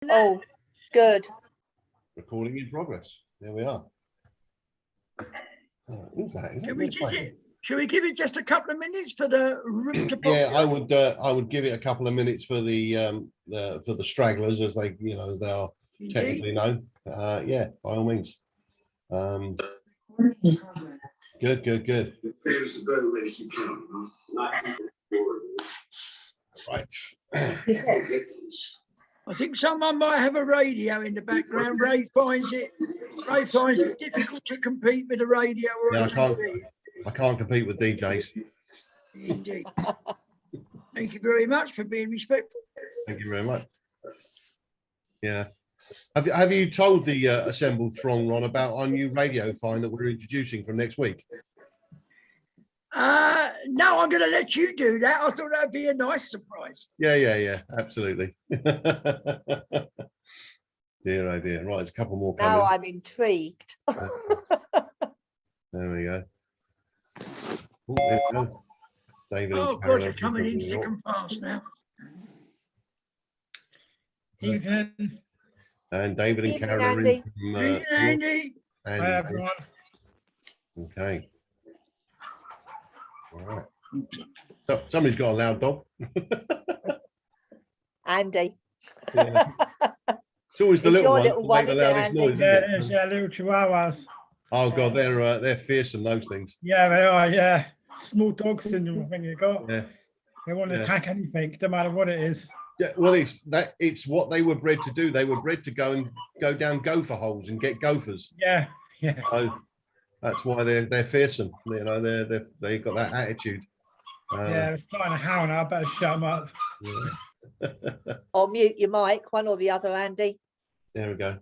Oh, good. Recording in progress. There we are. Who's that? Is that Should we give it just a couple of minutes for the room to Yeah, I would give it a couple of minutes for the stragglers, as they as they are technically known. Yeah, by all means. Good. Right. I think someone might have a radio in the background. Ray finds it difficult to compete with a radio or a TV. I can't compete with DJs. Indeed. Thank you very much for being respectful. Thank you very much. Yeah. Have you told the assembled throng, Ron, about our new radio fine that we're introducing from next week? No, I'm going to let you do that. I thought that'd be a nice surprise. Yeah, absolutely. Dear, oh dear. Right, there's a couple more coming. Now I'm intrigued. There we go. Oh, there we go. David and God, Carol you're coming in thick and fast now. Evening. And David and Evening, Carol are Andy. in from Andy. Hi, everyone. Okay. All right. So somebody's got a loud dog. Andy. Yeah. It's always the It's little your ones little that one, make the loudest isn't it, noise. Andy? Yeah, Isn't it it? is, yeah, little chihuahuas. Oh god, they're fearsome, those things. Yeah, they are, yeah. Small dog syndrome, I think you got. Yeah. They won't Yeah. attack anything, no matter what it is. Yeah, well, it's what they were bred to do. They were bred to go down gopher holes and get gophers. Yeah. So that's why they're fearsome. They've got that attitude. Yeah, they're starting to howl now. I better shut them up. Yeah. Or mute your mic, one or the other, Andy. There we go.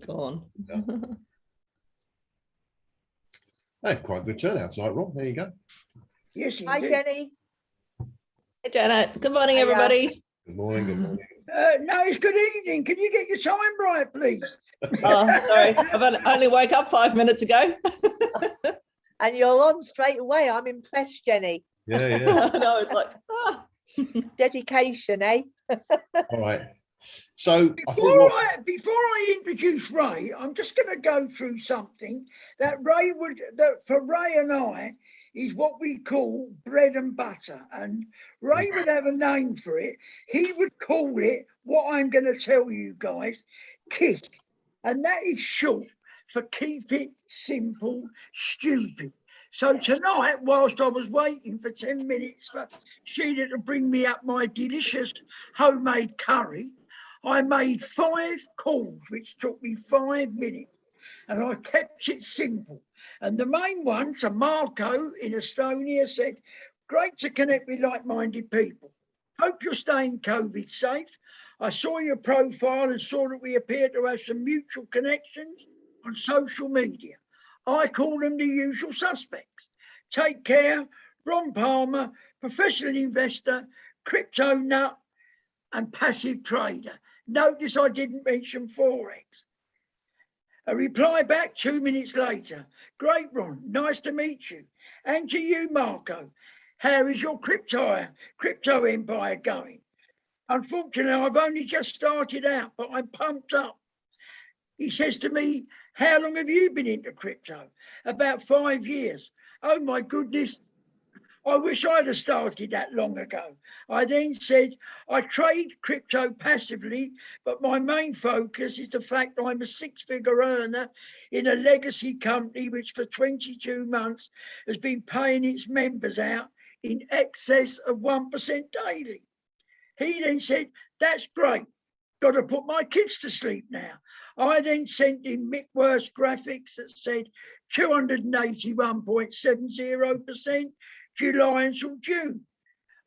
Go on. Hey, quite a good turnout tonight, Rob. There you go. Yes, Hi, indeed. Jenny. Hey, Janet. Good morning, Hiya. everybody. Good morning. Good morning. No, it's good evening. Can you get your time right, please? Oh, sorry. I've only woke up 5 minutes ago. And you're on straight away. I'm impressed, Jenny. Yeah. No, it's like, Dedication, eh? All right. So Before I introduce Ray, I'm just going to go through something that for Ray and I is what we call bread and butter. And Ray would have a name for it. He would call it what I'm going to tell you guys, KISS. And that is short for keep it simple, stupid. So tonight, whilst I was waiting for 10 minutes for Sheila to bring me up my delicious homemade curry, I made 5 calls, which took me 5 minutes, and I kept it simple. And the main one to Marco in Estonia said, great to connect with like-minded people. Hope you're staying COVID safe. I saw your profile and saw that we appear to have some mutual connections on social media. I call them the usual suspects. Take care, Ron Palmer, professional investor, crypto nut, and passive trader. Notice I didn't mention Forex. A reply back 2 minutes later. Great, Ron. Nice to meet you. And to you, Marco. How is your crypto empire going? Unfortunately, I've only just started out, but I'm pumped up. He says to me, how long have you been into crypto? About 5 years. Oh, my goodness. I wish I'd have started that long ago. I then said, I trade crypto passively, but my main focus is the fact I'm a 6-figure earner in a legacy company which for 22 months has been paying its members out in excess of 1% daily. He then said, that's great. Got to put my kids to sleep now. I then sent him Mick Worth's graphics that said 281.70%. July until June.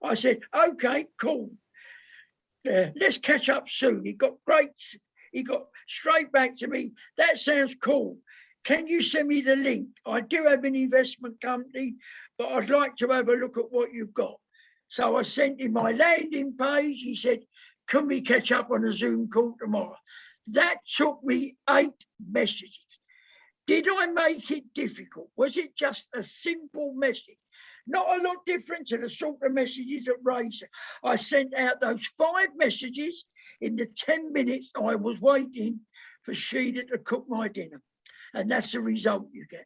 I said, okay, cool. Let's catch up soon. He got straight back to me. That sounds cool. Can you send me the link? I do have an investment company, but I'd like to have a look at what you've got. So I sent him my landing page. He said, can we catch up on a Zoom call tomorrow? That took me 8 messages. Did I make it difficult? Was it just a simple message? Not a lot different to the sort of messages that Ray said. I sent out those 5 messages in the 10 minutes I was waiting for Sheila to cook my dinner. And that's the result you get.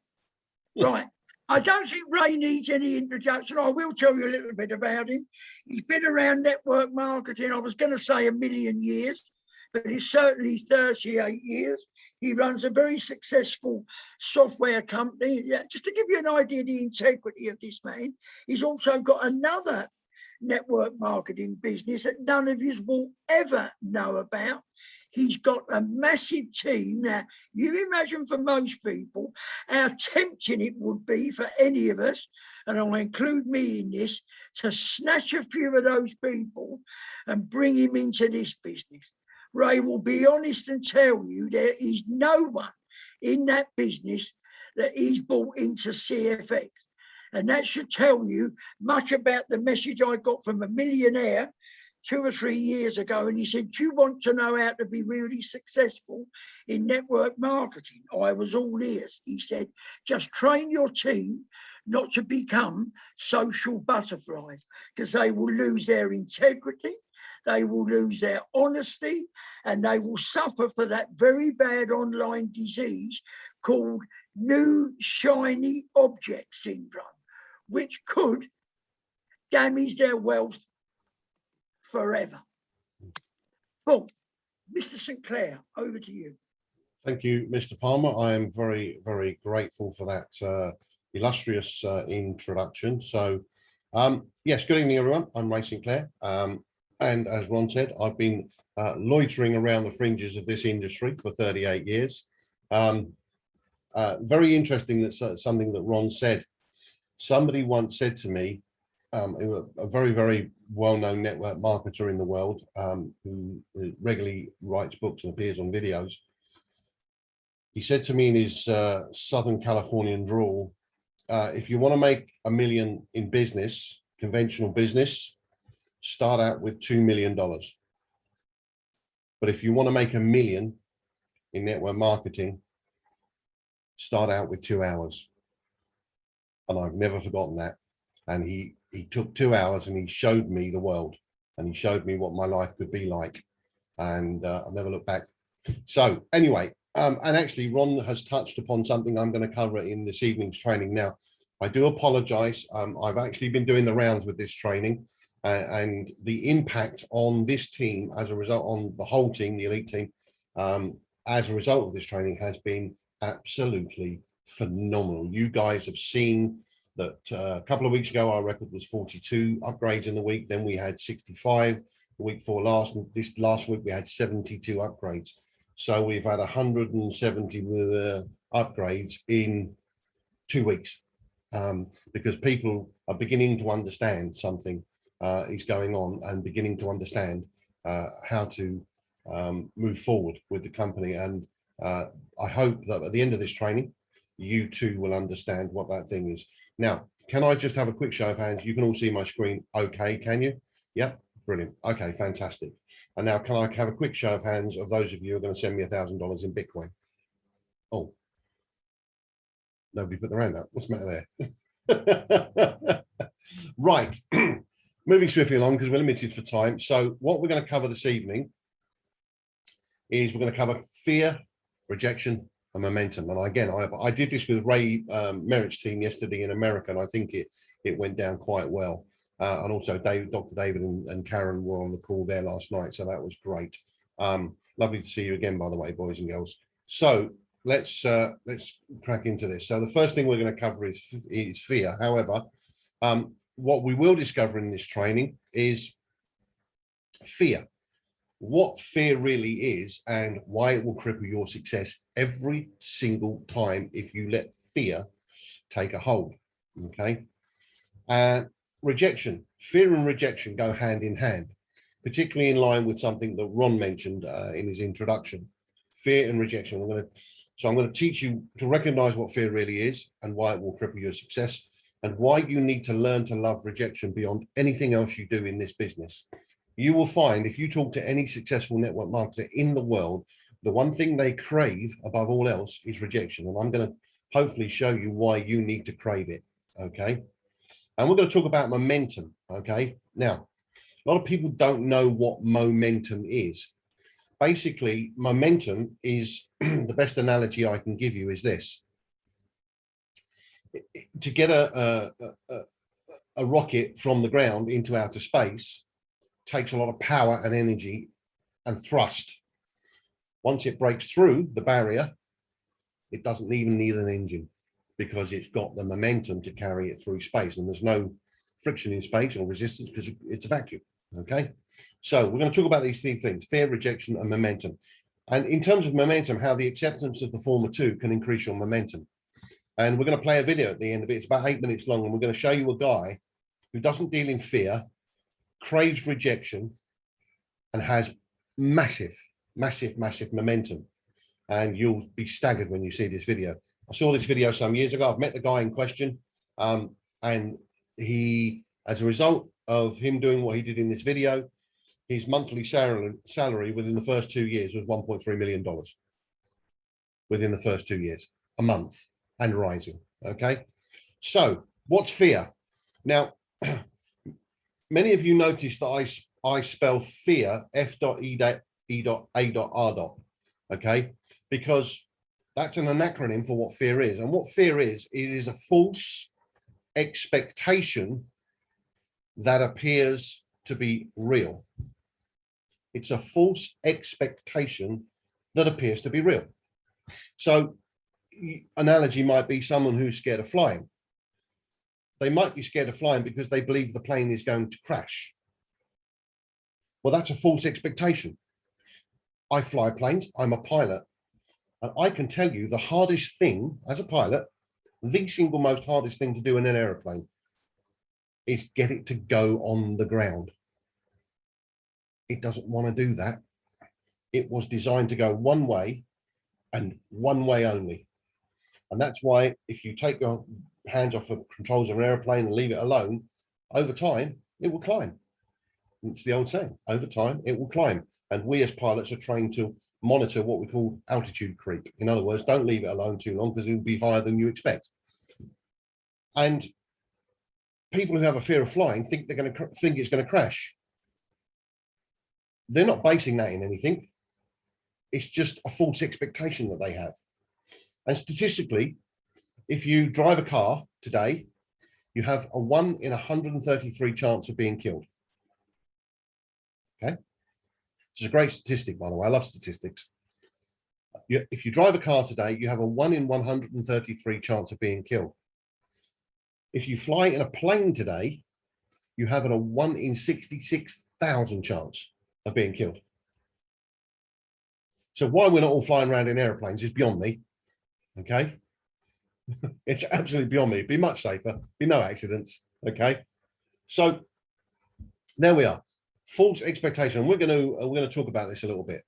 Right. I don't think Ray needs any introduction. I will tell you a little bit about him. He's been around network marketing, I was going to say 1,000,000 years, but it's certainly 38 years. He runs a very successful software company. Yeah, just to give you an idea of the integrity of this man, he's also got another network marketing business that none of you will ever know about. He's got a massive team. Now, you imagine for most people how tempting it would be for any of us, and I'll include me in this, to snatch a few of those people and bring him into this business. Ray will be honest and tell you there is no one in that business that he's brought into CFX. And that should tell you much about the message I got from a millionaire 2 or 3 years ago. And he said, do you want to know how to be really successful in network marketing? I was all ears. He said, just train your team not to become social butterflies, because they will lose their integrity, they will lose their honesty, and they will suffer for that very bad online disease called new shiny object syndrome, which could damage their wealth forever. Well, Mr. St. Clair, over to you. Thank you, Mr. Palmer. I am very, very grateful for that illustrious introduction. So, yes, good evening, everyone. I'm Ray St. Clair. And as Ron said, I've been loitering around the fringes of this industry for 38 years. Very interesting, that's something that Ron said. Somebody once said to me, a very, very well-known network marketer in the world, who regularly writes books and appears on videos. He said to me in his Southern Californian drawl, if you want to make $1 million in business, conventional business, start out with $2 million. But if you want to make $1 million in network marketing, start out with 2 hours. And I've never forgotten that. And he took 2 hours and he showed me the world, and he showed me what my life could be like. And I've never looked back. So anyway, and actually Ron has touched upon something I'm going to cover in this evening's training. Now, I do apologize. I've actually been doing the rounds with this training, and the impact on this team as a result, on the whole team, the elite team, as a result of this training has been absolutely phenomenal. You guys have seen that a couple of weeks ago, our record was 42 upgrades in the week. Then we had 65 the week before last, and this last week we had 72 upgrades. So we've had 170 upgrades in 2 weeks, because people are beginning to understand something is going on, and beginning to understand how to move forward with the company. And I hope that at the end of this training, you too will understand what that thing is. Now, can I just have a quick show of hands? You can all see my screen okay, can you? Yep, brilliant. Okay, fantastic. And now can I have a quick show of hands of those of you who are going to send me $1,000 in Bitcoin? Oh, nobody put their hand up. What's the matter there? Right, moving swiftly along because we're limited for time. So what we're going to cover this evening is we're going to cover fear, rejection, and momentum. And again, I did this with Ray Merritt's team yesterday in America, and I think it went down quite well. And also Dr. David and Karen were on the call there last night, so that was great. Lovely to see you again, by the way, boys and girls. So let's crack into this. So the first thing we're going to cover is fear. However, what we will discover in this training is fear. What fear really is, and why it will cripple your success every single time if you let fear take a hold. Okay. Rejection, fear and rejection go hand in hand, particularly in line with something that Ron mentioned in his introduction. Fear and rejection. I'm going to teach you to recognize what fear really is and why it will cripple your success, and why you need to learn to love rejection beyond anything else you do in this business. You will find if you talk to any successful network marketer in the world, the one thing they crave above all else is rejection. And I'm going to hopefully show you why you need to crave it. Okay. And we're going to talk about momentum. Okay. Now, a lot of people don't know what momentum is. basically momentum is the best analogy I can give you is this. To get a rocket from the ground into outer space takes a lot of power and energy and thrust. Once it breaks through the barrier, it doesn't even need an engine because it's got the momentum to carry it through space, and there's no friction in space or resistance because it's a vacuum. Okay, so we're going to talk about these three things: fear, rejection, and momentum. And in terms of momentum, how the acceptance of the former two can increase your momentum. And we're going to play a video at the end of it. It's about 8 minutes long, and we're going to show you a guy who doesn't deal in fear, craves rejection, and has massive momentum. And you'll be staggered when you see this video. I saw this video some years ago. I've met the guy in question, and he, as a result of him doing what he did in this video, his monthly salary within the first 2 years was $1.3 million. Within the first 2 years, a month, and rising. Okay, so what's fear? Now, many of you noticed that I spell fear F.E.A.R. Okay, because that's an acronym for what fear is. And what fear is, it is a false expectation that appears to be real. It's a false expectation that appears to be real. So analogy might be someone who's scared of flying. They might be scared of flying because they believe the plane is going to crash. Well, that's a false expectation. I fly planes, I'm a pilot, and I can tell you the hardest thing as a pilot, the single most hardest thing to do in an aeroplane is get it to go on the ground. It doesn't want to do that. It was designed to go one way and one way only. And that's why if you take your hands off the controls of an airplane and leave it alone, over time, it will climb. It's the old saying, over time, it will climb. And we as pilots are trained to monitor what we call altitude creep. In other words, don't leave it alone too long because it will be higher than you expect. And people who have a fear of flying think they're going to think it's going to crash. They're not basing that in anything. It's just a false expectation that they have. And statistically, if you drive a car today, you have a 1 in 133 chance of being killed. Okay, it's a great statistic, by the way. I love statistics. If you drive a car today, you have a 1 in 133 chance of being killed. If you fly in a plane today, you have a 1 in 66,000 chance of being killed. So why we're not all flying around in airplanes is beyond me. Okay, it's absolutely beyond me. It'd be much safer, be no accidents. Okay, so there we are. False expectation. We're going to talk about this a little bit.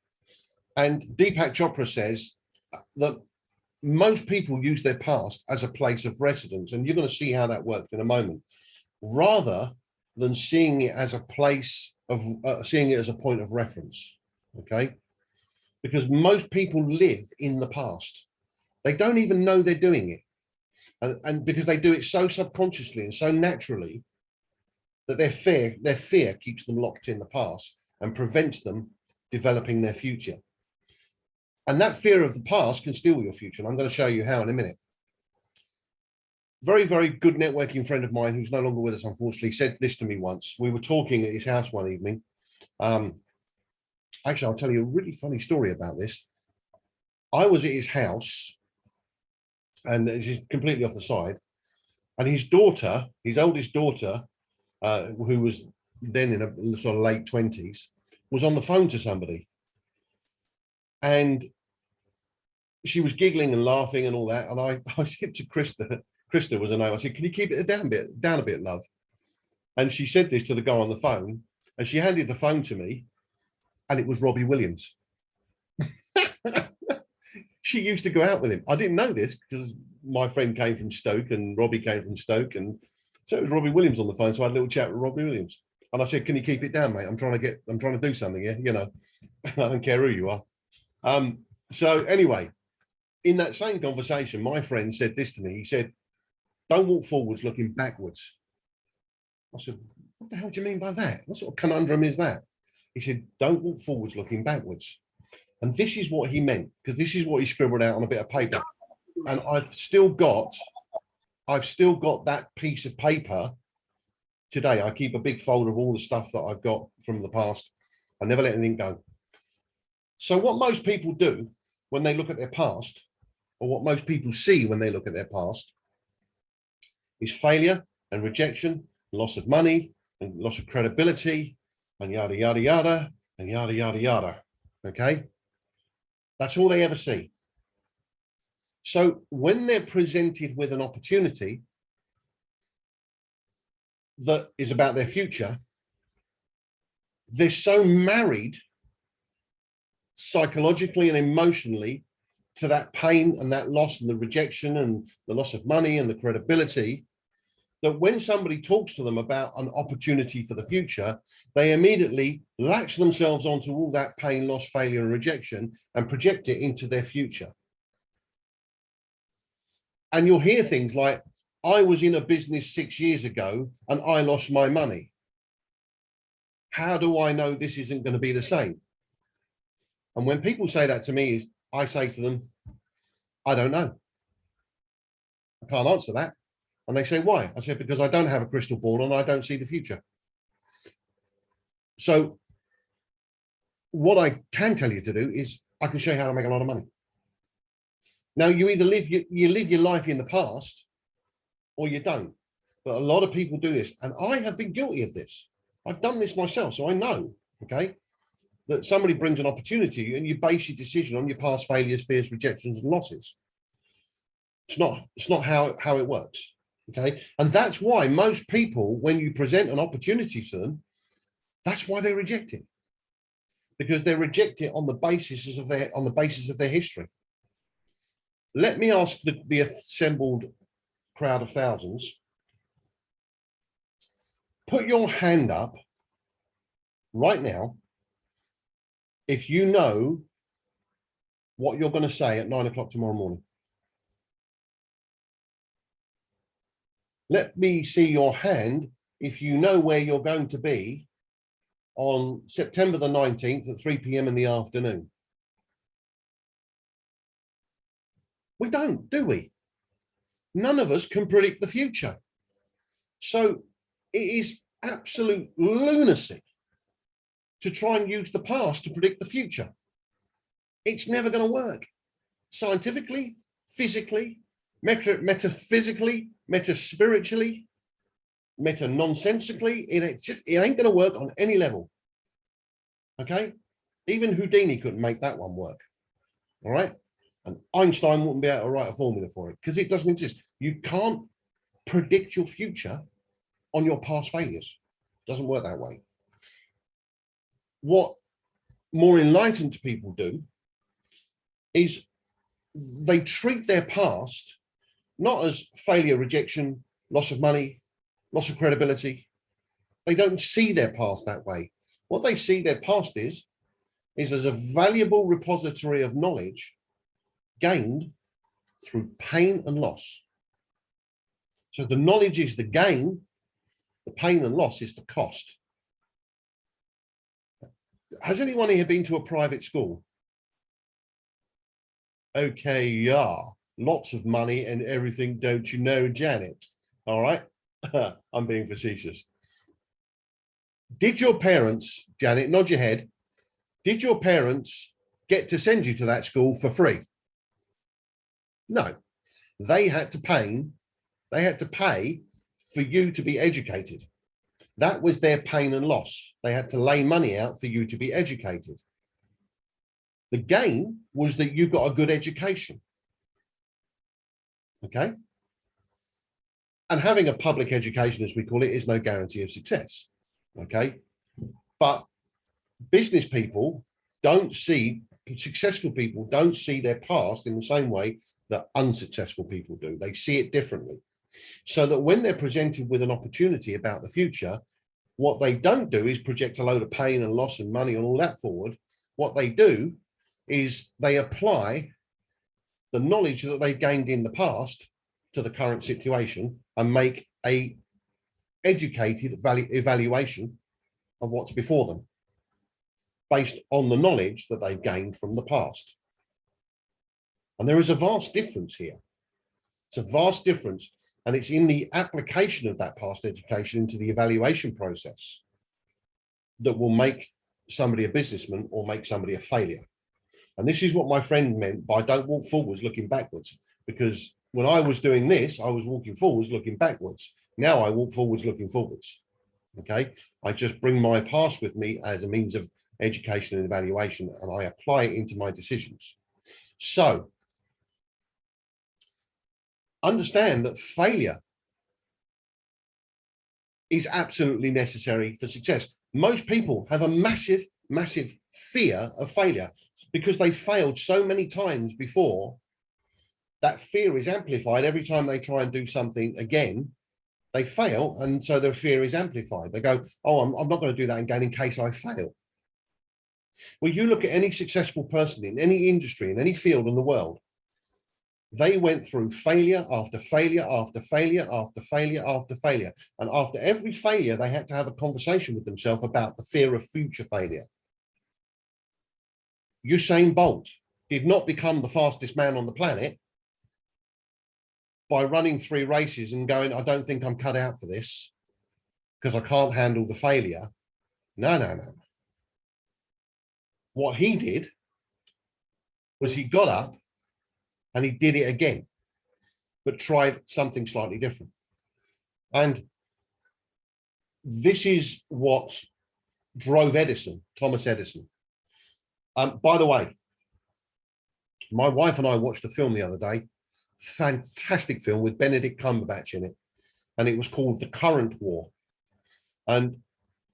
And Deepak Chopra says that most people use their past as a place of residence, and you're going to see how that works in a moment, rather than seeing it as a place of seeing it as a point of reference. Okay, because most people live in the past. They don't even know they're doing it, and because they do it so subconsciously and so naturally that their fear keeps them locked in the past and prevents them developing their future. And that fear of the past can steal your future. And I'm going to show you how in a minute. Very, very good networking friend of mine who's no longer with us, unfortunately, said this to me once. We were talking at his house one evening. Actually, I'll tell you a really funny story about this. I was at his house, and this is completely off the side, and his daughter, his oldest daughter, who was then in a sort of late 20s, was on the phone to somebody. And she was giggling and laughing and all that. And I said to Krista was her name, I said, can you keep it down a bit, love? And she said this to the guy on the phone, and she handed the phone to me, and it was Robbie Williams. She used to go out with him. I didn't know this because my friend came from Stoke and Robbie came from Stoke, and so it was Robbie Williams on the phone. So I had a little chat with Robbie Williams, and I said, "Can you keep it down, mate? I'm trying to do something here. You know, I don't care who you are." So anyway, in that same conversation, my friend said this to me. He said, "Don't walk forwards looking backwards." I said, "What the hell do you mean by that? What sort of conundrum is that?" He said, "Don't walk forwards looking backwards." And this is what he meant, because this is what he scribbled out on a bit of paper. And I've still got that piece of paper today. I keep a big folder of all the stuff that I've got from the past. I never let anything go. So what most people do when they look at their past, or what most people see when they look at their past, is failure and rejection, loss of money and loss of credibility, and yada, yada, yada, and yada, yada, yada. Okay? That's all they ever see. So when they're presented with an opportunity that is about their future, they're so married psychologically and emotionally to that pain and that loss and the rejection and the loss of money and the credibility, that when somebody talks to them about an opportunity for the future, they immediately latch themselves onto all that pain, loss, failure, and rejection and project it into their future. And you'll hear things like, I was in a business 6 years ago and I lost my money. How do I know this isn't going to be the same? And when people say that to me, I say to them, I don't know. I can't answer that. And they say, why? I said, because I don't have a crystal ball and I don't see the future. So what I can tell you to do is I can show you how to make a lot of money. Now, you either live your life in the past or you don't. But a lot of people do this. And I have been guilty of this. I've done this myself. So I know, okay, that somebody brings an opportunity and you base your decision on your past failures, fears, rejections, and losses. It's not how it works. Okay. And that's why most people, when you present an opportunity to them, that's why they reject it. Because they reject it on the basis of their history. Let me ask the assembled crowd of thousands, put your hand up right now if you know what you're going to say at 9 o'clock tomorrow morning. Let me see your hand if you know where you're going to be on September the 19th at 3 p.m. in the afternoon. We don't, do we? None of us can predict the future. So it is absolute lunacy to try and use the past to predict the future. It's never going to work. Scientifically, physically, metaphysically, meta-spiritually, meta-nonsensically, it ain't going to work on any level. Okay? Even Houdini couldn't make that one work. All right? And Einstein wouldn't be able to write a formula for it because it doesn't exist. You can't predict your future on your past failures. It doesn't work that way. What more enlightened people do is they treat their past not as failure, rejection, loss of money, loss of credibility. They don't see their past that way. What they see their past is as a valuable repository of knowledge gained through pain and loss. So the knowledge is the gain, the pain and loss is the cost. Has anyone here been to a private school? Okay, yeah, lots of money and everything, don't you know, Janet? All right, I'm being facetious. Did your parents, Janet, nod your head, did your parents get to send you to that school for free? No, they had to pay for you to be educated. That was their pain and loss. They had to lay money out for you to be educated. The gain was that you got a good education. Okay. And having a public education, as we call it, is no guarantee of success. Okay. But business people don't see, successful people don't see their past in the same way that unsuccessful people do. They see it differently. So that when they're presented with an opportunity about the future, what they don't do is project a load of pain and loss and money and all that forward. What they do is they apply the knowledge that they've gained in the past to the current situation and make a educated evaluation of what's before them. based on the knowledge that they've gained from the past. And there is a vast difference here. It's a vast difference, and it's in the application of that past education into the evaluation process that will make somebody a businessman or make somebody a failure. And this is what my friend meant by don't walk forwards looking backwards, because when I was doing this, I was walking forwards looking backwards. Now I walk forwards looking forwards. Okay, I just bring my past with me as a means of education and evaluation, and I apply it into my decisions. So understand that failure is absolutely necessary for success. Most people have a massive, massive fear of failure because they failed so many times before. That fear is amplified every time they try and do something again. They fail, and so their fear is amplified. They go, oh, I'm not going to do that again in case I fail. Well, you look at any successful person in any industry, in any field in the world, they went through failure after failure after failure after failure after failure. And after every failure, they had to have a conversation with themselves about the fear of future failure. Usain Bolt did not become the fastest man on the planet by running 3 races and going, I don't think I'm cut out for this because I can't handle the failure. No, no, no. What he did was he got up and he did it again, but tried something slightly different. And this is what drove Edison, Thomas Edison. By the way, my wife and I watched a film the other day, fantastic film with Benedict Cumberbatch in it, and it was called The Current War. And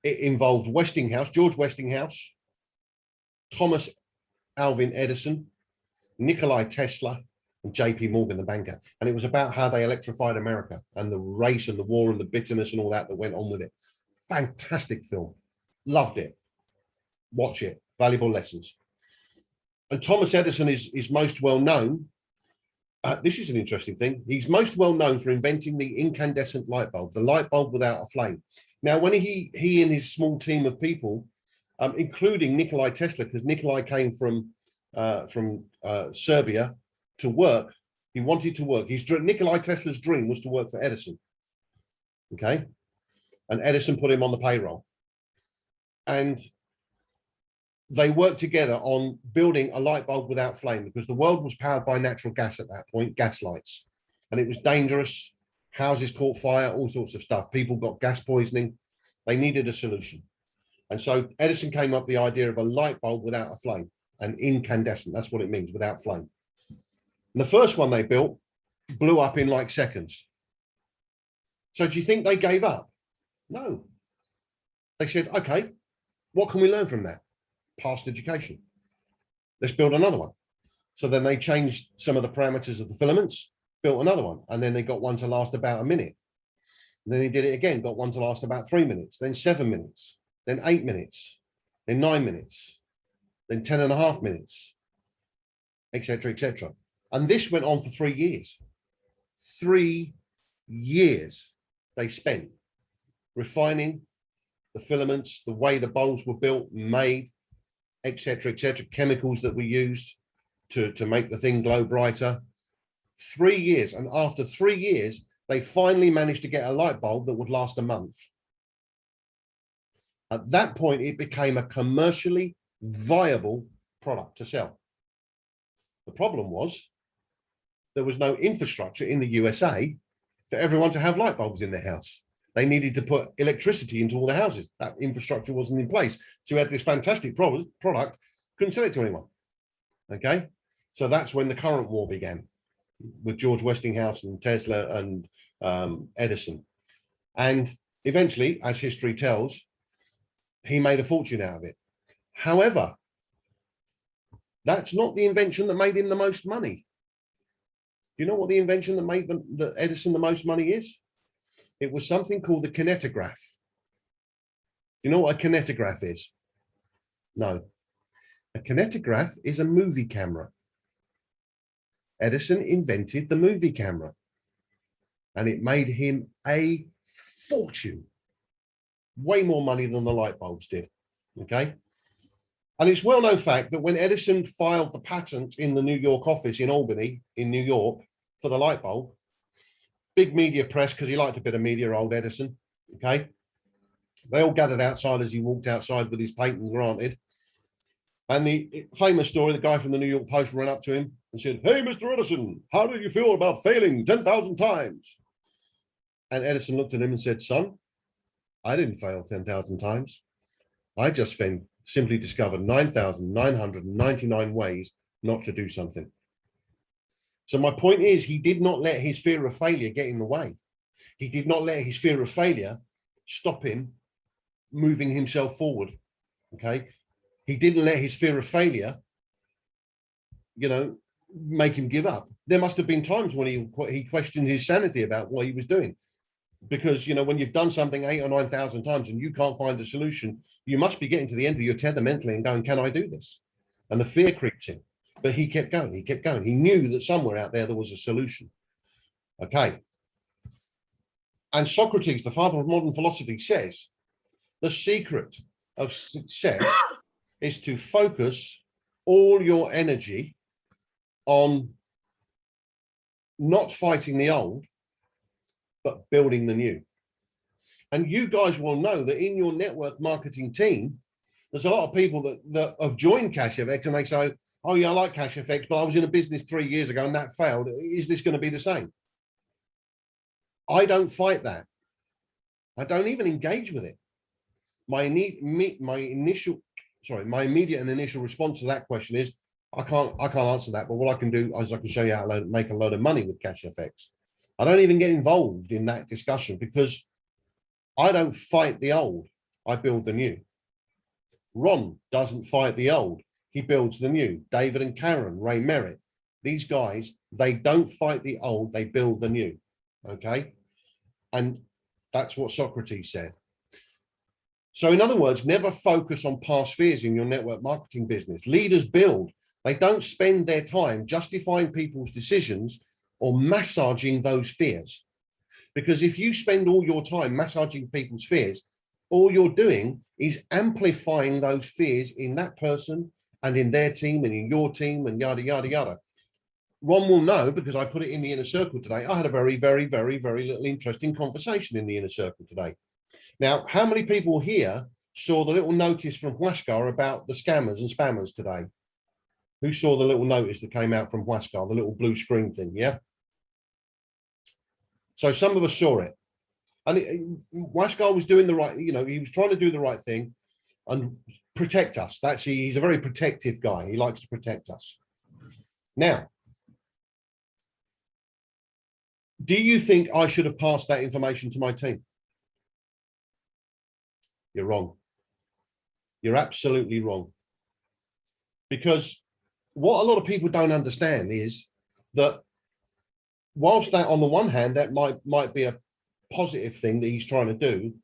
it involved Westinghouse, George Westinghouse, Thomas Alvin Edison, Nikolai Tesla, and JP Morgan, the banker. And it was about how they electrified America and the race and the war and the bitterness and all that went on with it. Fantastic film. Loved it. Watch it. Valuable lessons. And Thomas Edison is most well known. This is an interesting thing. He's most well known for inventing the incandescent light bulb, the light bulb without a flame. Now, when he and his small team of people, including Nikolai Tesla, because Nikolai came from Serbia to work. He wanted to work. Nikolai Tesla's dream was to work for Edison. Okay. And Edison put him on the payroll. And they worked together on building a light bulb without flame because the world was powered by natural gas at that point, gas lights. And it was dangerous. Houses caught fire, all sorts of stuff. People got gas poisoning. They needed a solution. And so Edison came up with the idea of a light bulb without a flame, an incandescent. That's what it means, without flame. And the first one they built blew up in like seconds. So do you think they gave up? No. They said, okay, what can we learn from that? Past education. Let's build another one. So then they changed some of the parameters of the filaments, built another one, and then they got one to last about a minute. And then they did it again, got one to last about 3 minutes, then 7 minutes, then 8 minutes, then 9 minutes, then 10.5 minutes, etc., etc. And this went on for 3 years. 3 years they spent refining the filaments, the way the bulbs were built, made, etc., etc., chemicals that were used to make the thing glow brighter. 3 years. And after 3 years, they finally managed to get a light bulb that would last a month. At that point, it became a commercially viable product to sell. The problem was there was no infrastructure in the USA for everyone to have light bulbs in their house. They needed to put electricity into all the houses. That infrastructure wasn't in place. So we had this fantastic product, couldn't sell it to anyone. Okay. So that's when the current war began with George Westinghouse and Tesla and Edison. And eventually, as history tells, he made a fortune out of it. However, that's not the invention that made him the most money. Do you know what the invention that made the Edison the most money is? It was something called the kinetograph. Do you know what a kinetograph is? No. A kinetograph is a movie camera. Edison invented the movie camera, and it made him a fortune. Way more money than the light bulbs did. Okay. And it's well known fact that when Edison filed the patent in the New York office in Albany, in New York, for the light bulb, big media press, because he liked a bit of media, old Edison, okay? They all gathered outside as he walked outside with his patent granted. And the famous story, the guy from the New York Post ran up to him and said, "Hey, Mr. Edison, how do you feel about failing 10,000 times? And Edison looked at him and said, "Son, I didn't fail 10,000 times. I just simply discovered 9,999 ways not to do something." So my point is, he did not let his fear of failure get in the way. He did not let his fear of failure stop him moving himself forward, okay? He didn't let his fear of failure, make him give up. There must have been times when he questioned his sanity about what he was doing. Because, when you've done something 8,000 or 9,000 times and you can't find a solution, you must be getting to the end of your tether mentally and going, can I do this? And the fear creeps in. But he kept going, he kept going. He knew that somewhere out there was a solution. Okay. And Socrates, the father of modern philosophy, says the secret of success is to focus all your energy on not fighting the old, but building the new. And you guys will know that in your network marketing team, there's a lot of people that have joined CashFX and they say, "Oh yeah, I like CashFX, but I was in a business 3 years ago and that failed. Is this going to be the same?" I don't fight that. I don't even engage with it. My immediate and initial response to that question is, I can't answer that, but what I can do is I can show you how to make a load of money with CashFX. I don't even get involved in that discussion because I don't fight the old, I build the new. Ron doesn't fight the old, he builds the new. David and Karen, Ray Merritt, these guys, they don't fight the old, they build the new, okay? And that's what Socrates said. So in other words, never focus on past fears in your network marketing business. Leaders build. They don't spend their time justifying people's decisions or massaging those fears. Because if you spend all your time massaging people's fears, all you're doing is amplifying those fears in that person and in their team and in your team and yada, yada, yada. Ron will know because I put it in the inner circle today. I had a very, very, very, very little interesting conversation in the inner circle today. Now, how many people here saw the little notice from Huascar about the scammers and spammers today? Who saw the little notice that came out from Huascar, the little blue screen thing, yeah? So some of us saw it. And Huascar was doing the right, he was trying to do the right thing and protect us. He's a very protective guy. He likes to protect us. Now, do you think I should have passed that information to my team? You're wrong. You're absolutely wrong. Because what a lot of people don't understand is that whilst that on the one hand, that might be a positive thing that he's trying to do,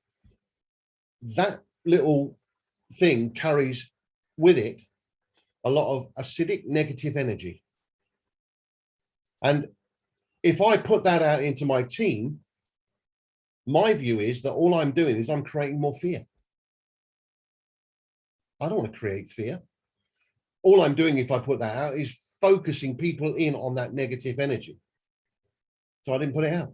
that little thing carries with it a lot of acidic negative energy. And if I put that out into my team, my view is that all I'm doing is I'm creating more fear. I don't want to create fear. All I'm doing if I put that out is focusing people in on that negative energy. So I didn't put it out.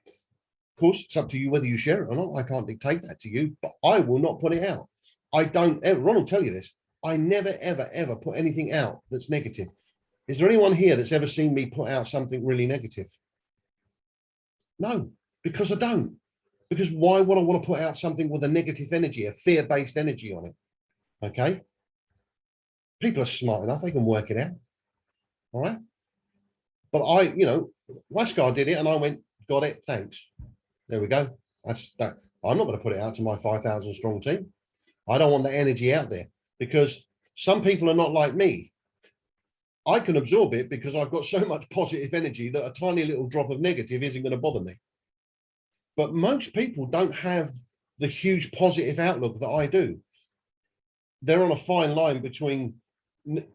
Of course, it's up to you whether you share it or not. I can't dictate that to you, but I will not put it out. I don't ever, Ron will tell you this, I never, ever, ever put anything out that's negative. Is there anyone here that's ever seen me put out something really negative? No, because I don't. Because why would I want to put out something with a negative energy, a fear-based energy on it? Okay. People are smart enough, they can work it out. All right. But Huascar did it and I went, got it, thanks. There we go. That's that. I'm not going to put it out to my 5,000 strong team. I don't want the energy out there because some people are not like me. I can absorb it because I've got so much positive energy that a tiny little drop of negative isn't going to bother me. But most people don't have the huge positive outlook that I do. They're on a fine line between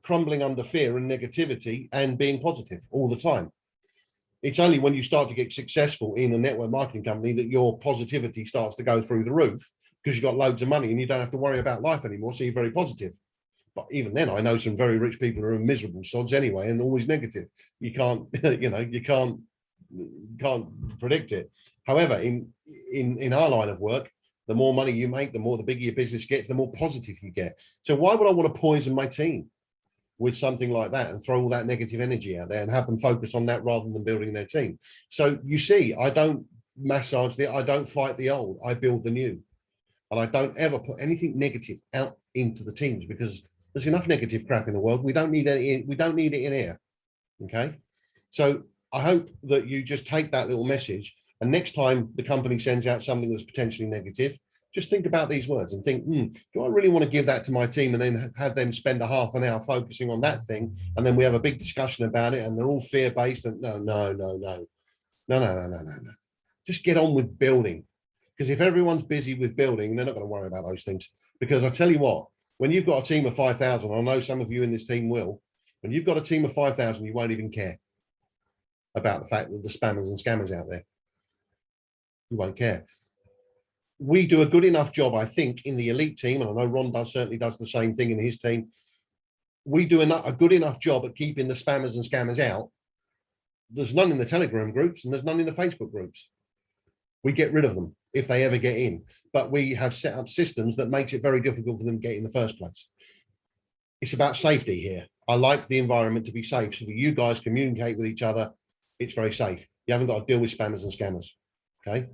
crumbling under fear and negativity and being positive all the time. It's only when you start to get successful in a network marketing company that your positivity starts to go through the roof because you've got loads of money and you don't have to worry about life anymore. So you're very positive. But even then, I know some very rich people who are miserable sods anyway, and always negative. You can't, you can't predict it. However, in our line of work, the more money you make, the bigger your business gets, the more positive you get. So why would I want to poison my team with something like that and throw all that negative energy out there and have them focus on that rather than building their team? So you see, I don't massage I don't fight the old, I build the new. And I don't ever put anything negative out into the teams, because there's enough negative crap in the world. We don't need it in here. Okay. So I hope that you just take that little message, and next time the company sends out something that's potentially negative, just think about these words and think, do I really want to give that to my team and then have them spend a half an hour focusing on that thing? And then we have a big discussion about it and they're all fear-based and no. Just get on with building. Because if everyone's busy with building, they're not going to worry about those things. Because I tell you what, when you've got a team of 5,000, I know some of you in this team will, when you've got a team of 5,000, you won't even care about the fact that the spammers and scammers out there. You won't care. We do a good enough job, I think, in the elite team, and I know Ron certainly does the same thing in his team. We do a good enough job at keeping the spammers and scammers out. There's none in the Telegram groups and there's none in the Facebook groups. We get rid of them if they ever get in, but we have set up systems that makes it very difficult for them to get in the first place. It's about safety here. I like the environment to be safe, so that you guys communicate with each other. It's very safe. You haven't got to deal with spammers and scammers. Okay.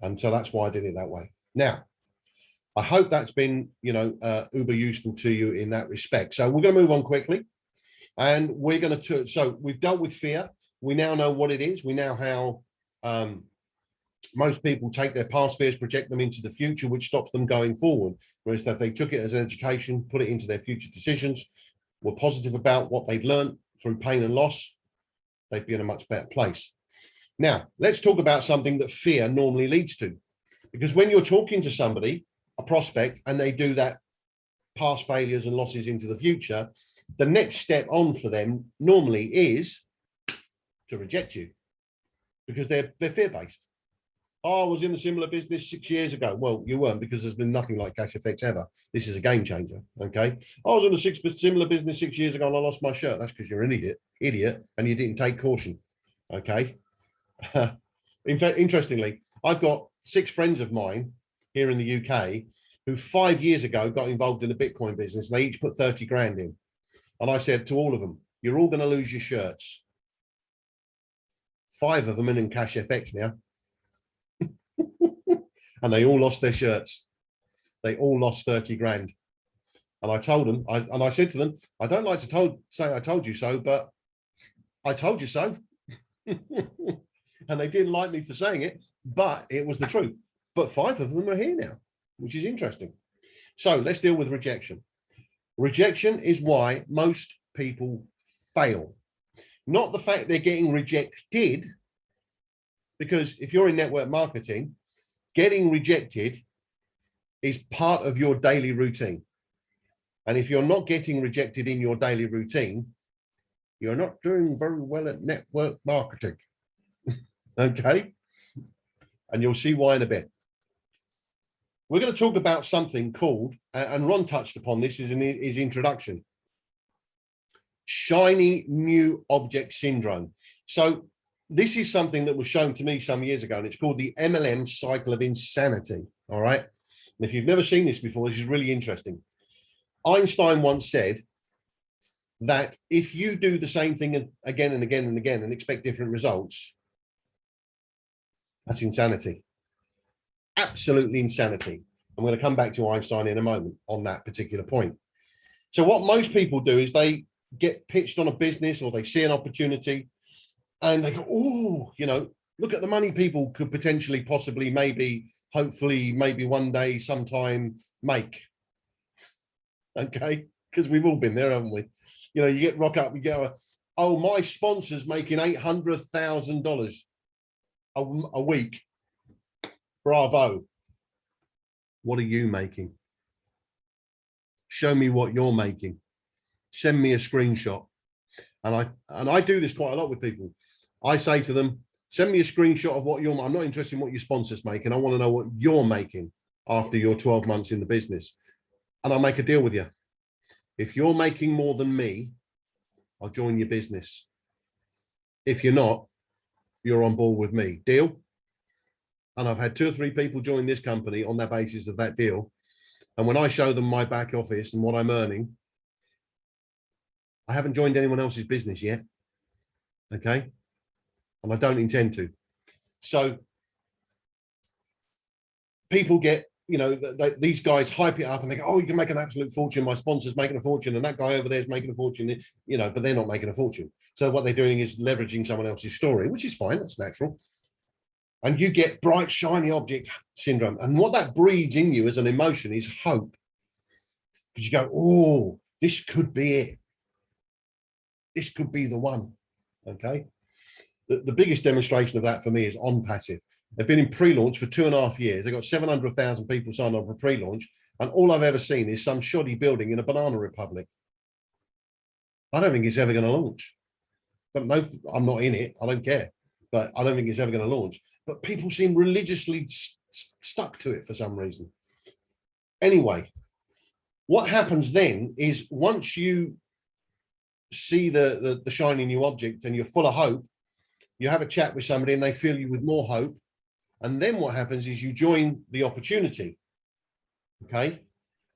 And so that's why I did it that way. Now, I hope that's been, uber useful to you in that respect. So we're going to move on quickly, and we're going to, so we've dealt with fear. We now know what it is. We know how most people take their past fears, project them into the future, which stops them going forward. Whereas if they took it as an education, put it into their future decisions, were positive about what they'd learned through pain and loss, they'd be in a much better place. Now, let's talk about something that fear normally leads to. Because when you're talking to somebody, a prospect, and they do that past failures and losses into the future, the next step on for them normally is to reject you, because they're fear-based. Oh, I was in a similar business 6 years ago. Well, you weren't, because there's been nothing like Cash FX ever. This is a game changer, okay? I was in a similar business 6 years ago and I lost my shirt. That's because you're an idiot, and you didn't take caution, okay? In fact, interestingly, I've got 6 friends of mine here in the UK who 5 years ago got involved in a Bitcoin business. They each put 30 grand in. And I said to all of them, you're all going to lose your shirts. 5 of them are in Cash FX now. And they all lost their shirts. They all lost 30 grand. And I told them, I said to them, I don't like to say I told you so, but I told you so. And they didn't like me for saying it, but it was the truth. But 5 of them are here now, which is interesting. So let's deal with rejection. Rejection is why most people fail. Not the fact they're getting rejected, because if you're in network marketing, getting rejected is part of your daily routine. And if you're not getting rejected in your daily routine, you're not doing very well at network marketing. Okay? And you'll see why in a bit. We're going to talk about something called, and Ron touched upon this in his introduction, shiny new object syndrome. So this is something that was shown to me some years ago, and it's called the MLM cycle of insanity. All right. And if you've never seen this before, this is really interesting. Einstein once said that if you do the same thing again and again and again and expect different results, that's insanity. Absolutely insanity. I'm going to come back to Einstein in a moment on that particular point. So what most people do is they get pitched on a business, or they see an opportunity and they go, oh, look at the money people could potentially, possibly, maybe, hopefully, maybe one day, sometime make. Okay, because we've all been there, haven't we? You get rock up, you go, oh, my sponsor's making $800,000 a week. Bravo. What are you making? Show me what you're making. Send me a screenshot. And I do this quite a lot with people. I say to them, send me a screenshot of what I'm not interested in what your sponsor's making. I want to know what you're making after your 12 months in the business. And I'll make a deal with you. If you're making more than me, I'll join your business. If you're not, you're on board with me. Deal? And I've had 2 or 3 people join this company on that basis of that deal. And when I show them my back office and what I'm earning, I haven't joined anyone else's business yet. Okay. And I don't intend to. So people get, you know, these guys hype it up and they go, oh, you can make an absolute fortune. My sponsor's making a fortune and that guy over there is making a fortune, you know, but they're not making a fortune. So what they're doing is leveraging someone else's story, which is fine. That's natural. And you get bright, shiny object syndrome. And what that breeds in you as an emotion is hope. Because you go, oh, this could be it. This could be the one. Okay. The biggest demonstration of that for me is on passive. They've been in pre-launch for 2.5 years. They've got 700,000 people signed up for pre-launch. And all I've ever seen is some shoddy building in a banana republic. I don't think it's ever going to launch. But no, I'm not in it. I don't care. But I don't think it's ever going to launch. But people seem religiously stuck to it for some reason. Anyway, what happens then is once you see the shiny new object and you're full of hope, you have a chat with somebody and they fill you with more hope. And then what happens is you join the opportunity. Okay.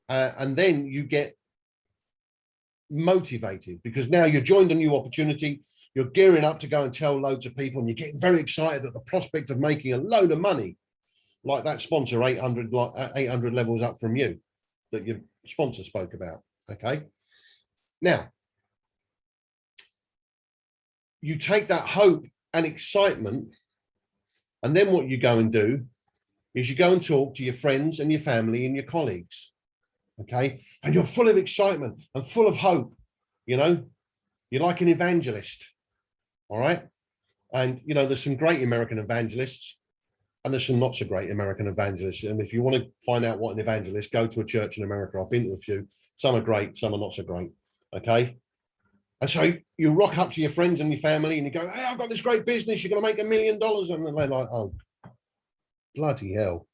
And then you get motivated because now you're joined a new opportunity. You're gearing up to go and tell loads of people and you're getting very excited at the prospect of making a load of money. Like that sponsor 800 levels up from you that your sponsor spoke about. Okay. Now, you take that hope and excitement, and then what you go and do is you go and talk to your friends and your family and your colleagues. Okay. And you're full of excitement and full of hope. You know, you're like an evangelist. All right. And, you know, there's some great American evangelists and there's some not so great American evangelists. And if you want to find out what an evangelist, go to a church in America. I've been to a few. Some are great, some are not so great. Okay. And so you rock up to your friends and your family and you go, hey, I've got this great business. You're going to make $1 million. And they're like, oh, bloody hell.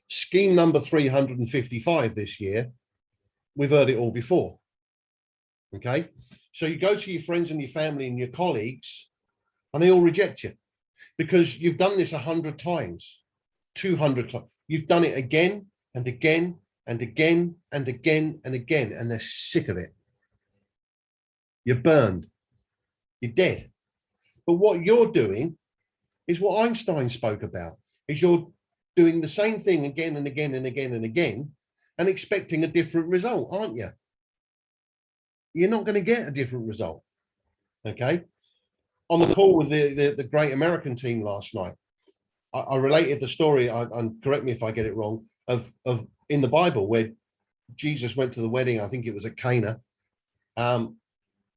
Scheme number 355 this year. We've heard it all before. Okay. So you go to your friends and your family and your colleagues and they all reject you because you've done this 100 times, 200 times. You've done it again and again and again and again and again, and they're sick of it. You're burned. You're dead. But what you're doing is what Einstein spoke about, is you're doing the same thing again and again and again and again and expecting a different result, aren't you? You're not going to get a different result. Okay. On the call with the great American team last night, I related the story, and correct me if I get it wrong, of in the Bible where Jesus went to the wedding, I think it was at Cana.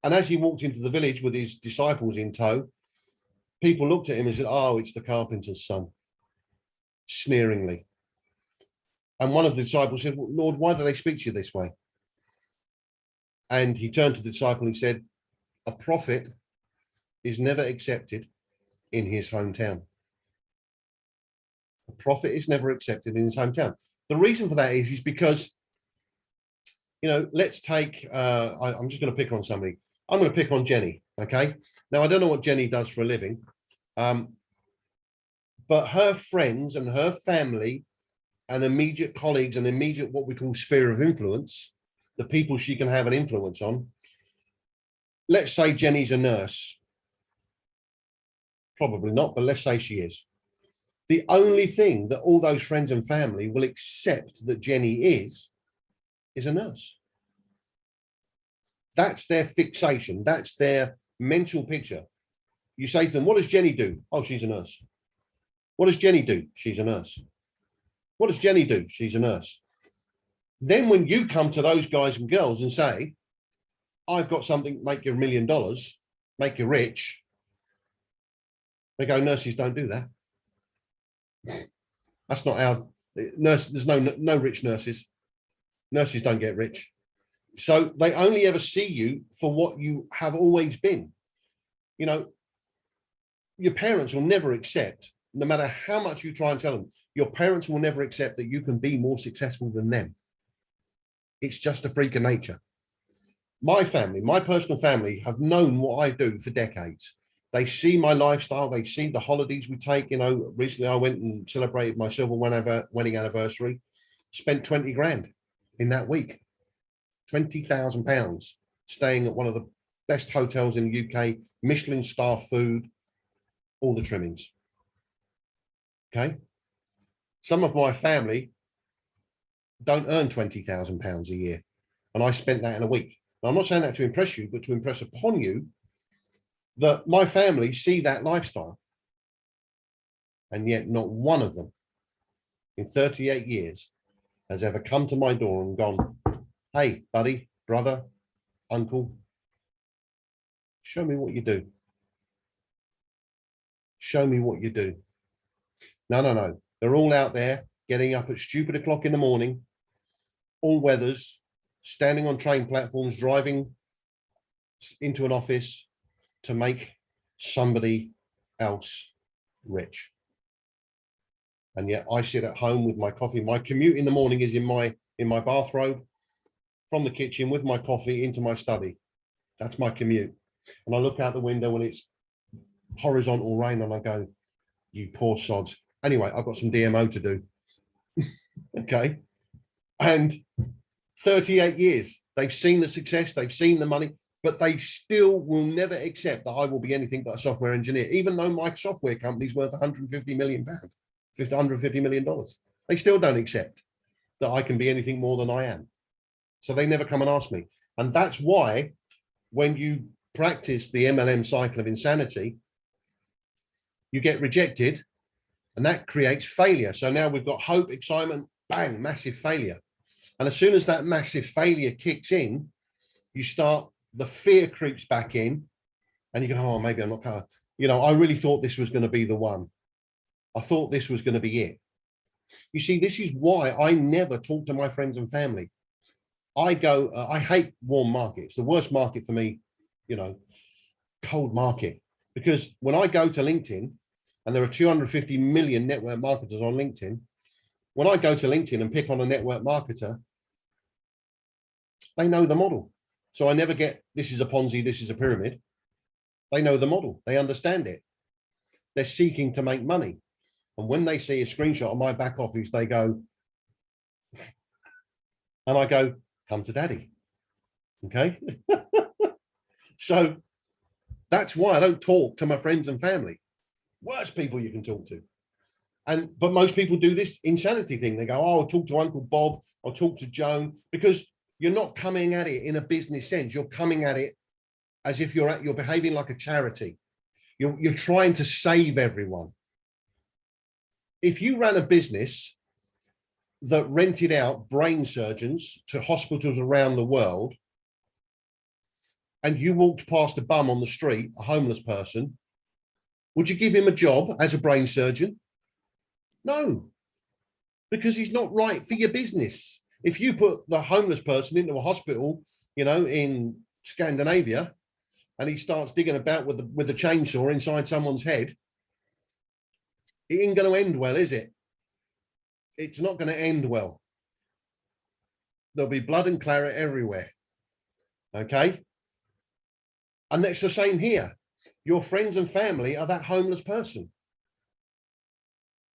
And as he walked into the village with his disciples in tow, people looked at him and said, oh, it's the carpenter's son, sneeringly. And one of the disciples said, well, Lord, why do they speak to you this way? And he turned to the disciple and he said, a prophet is never accepted in his hometown. A prophet is never accepted in his hometown. The reason for that is because, you know, let's take, I'm just going to pick on somebody. I'm going to pick on Jenny. Okay. Now, I don't know what Jenny does for a living, but her friends and her family and immediate colleagues and immediate what we call sphere of influence, the people she can have an influence on. Let's say Jenny's a nurse. Probably not, but let's say she is. The only thing that all those friends and family will accept that Jenny is a nurse. That's their fixation. That's their mental picture. You say to them, what does Jenny do? Oh, she's a nurse. What does Jenny do? She's a nurse. What does Jenny do? She's a nurse. Then when you come to those guys and girls and say, I've got something, make you $1 million, make you rich. They go, nurses don't do that. That's not our nurse. There's no rich nurses. Nurses don't get rich. So they only ever see you for what you have always been. You know, your parents will never accept, no matter how much you try and tell them, your parents will never accept that you can be more successful than them. It's just a freak of nature. My family, my personal family, have known what I do for decades. They see my lifestyle. They see the holidays we take. You know, recently I went and celebrated my silver wedding anniversary, spent 20 grand in that week, £20,000, staying at one of the best hotels in the UK, Michelin star food, all the trimmings. Okay. Some of my family don't earn £20,000 a year, and I spent that in a week. Now, I'm not saying that to impress you, but to impress upon you that my family see that lifestyle, and yet not one of them in 38 years has ever come to my door and gone, hey, buddy, brother, uncle, show me what you do. Show me what you do. No, no, no. They're all out there getting up at stupid o'clock in the morning, all weathers, standing on train platforms, driving into an office to make somebody else rich. And yet I sit at home with my coffee. My commute in the morning is in my bathrobe from the kitchen with my coffee into my study. That's my commute. And I look out the window when it's horizontal rain and I go, you poor sods. Anyway, I've got some DMO to do. Okay. And 38 years, they've seen the success, they've seen the money, but they still will never accept that I will be anything but a software engineer, even though my software company's worth £150 million, $150 million. They still don't accept that I can be anything more than I am. So they never come and ask me. And that's why when you practice the MLM cycle of insanity, you get rejected, and that creates failure. So now we've got hope, excitement, bang, massive failure. And as soon as that massive failure kicks in, you start, the fear creeps back in, and you go, oh, maybe I'm not going to, you know, I really thought this was going to be the one. I thought this was going to be it. You see, this is why I never talk to my friends and family. I go, I hate warm markets. The worst market for me, you know, cold market. Because when I go to LinkedIn, and there are 250 million network marketers on LinkedIn, when I go to LinkedIn and pick on a network marketer, they know the model. So I never get, this is a Ponzi, this is a pyramid. They know the model. They understand it. They're seeking to make money. And when they see a screenshot of my back office, they go, and I go, come to daddy. Okay. So that's why I don't talk to my friends and family. Worst people you can talk to. But most people do this insanity thing. They go, oh, I'll talk to Uncle Bob, I'll talk to Joan, because you're not coming at it in a business sense. You're coming at it as if you're behaving like a charity. You're trying to save everyone. If you ran a business that rented out brain surgeons to hospitals around the world, and you walked past a bum on the street, a homeless person, would you give him a job as a brain surgeon? No, because he's not right for your business. If you put the homeless person into a hospital, you know, in Scandinavia, and he starts digging about with the chainsaw inside someone's head, it ain't going to end well, is it? It's not going to end well. There'll be blood and claret everywhere. Okay. And that's the same here. Your friends and family are that homeless person.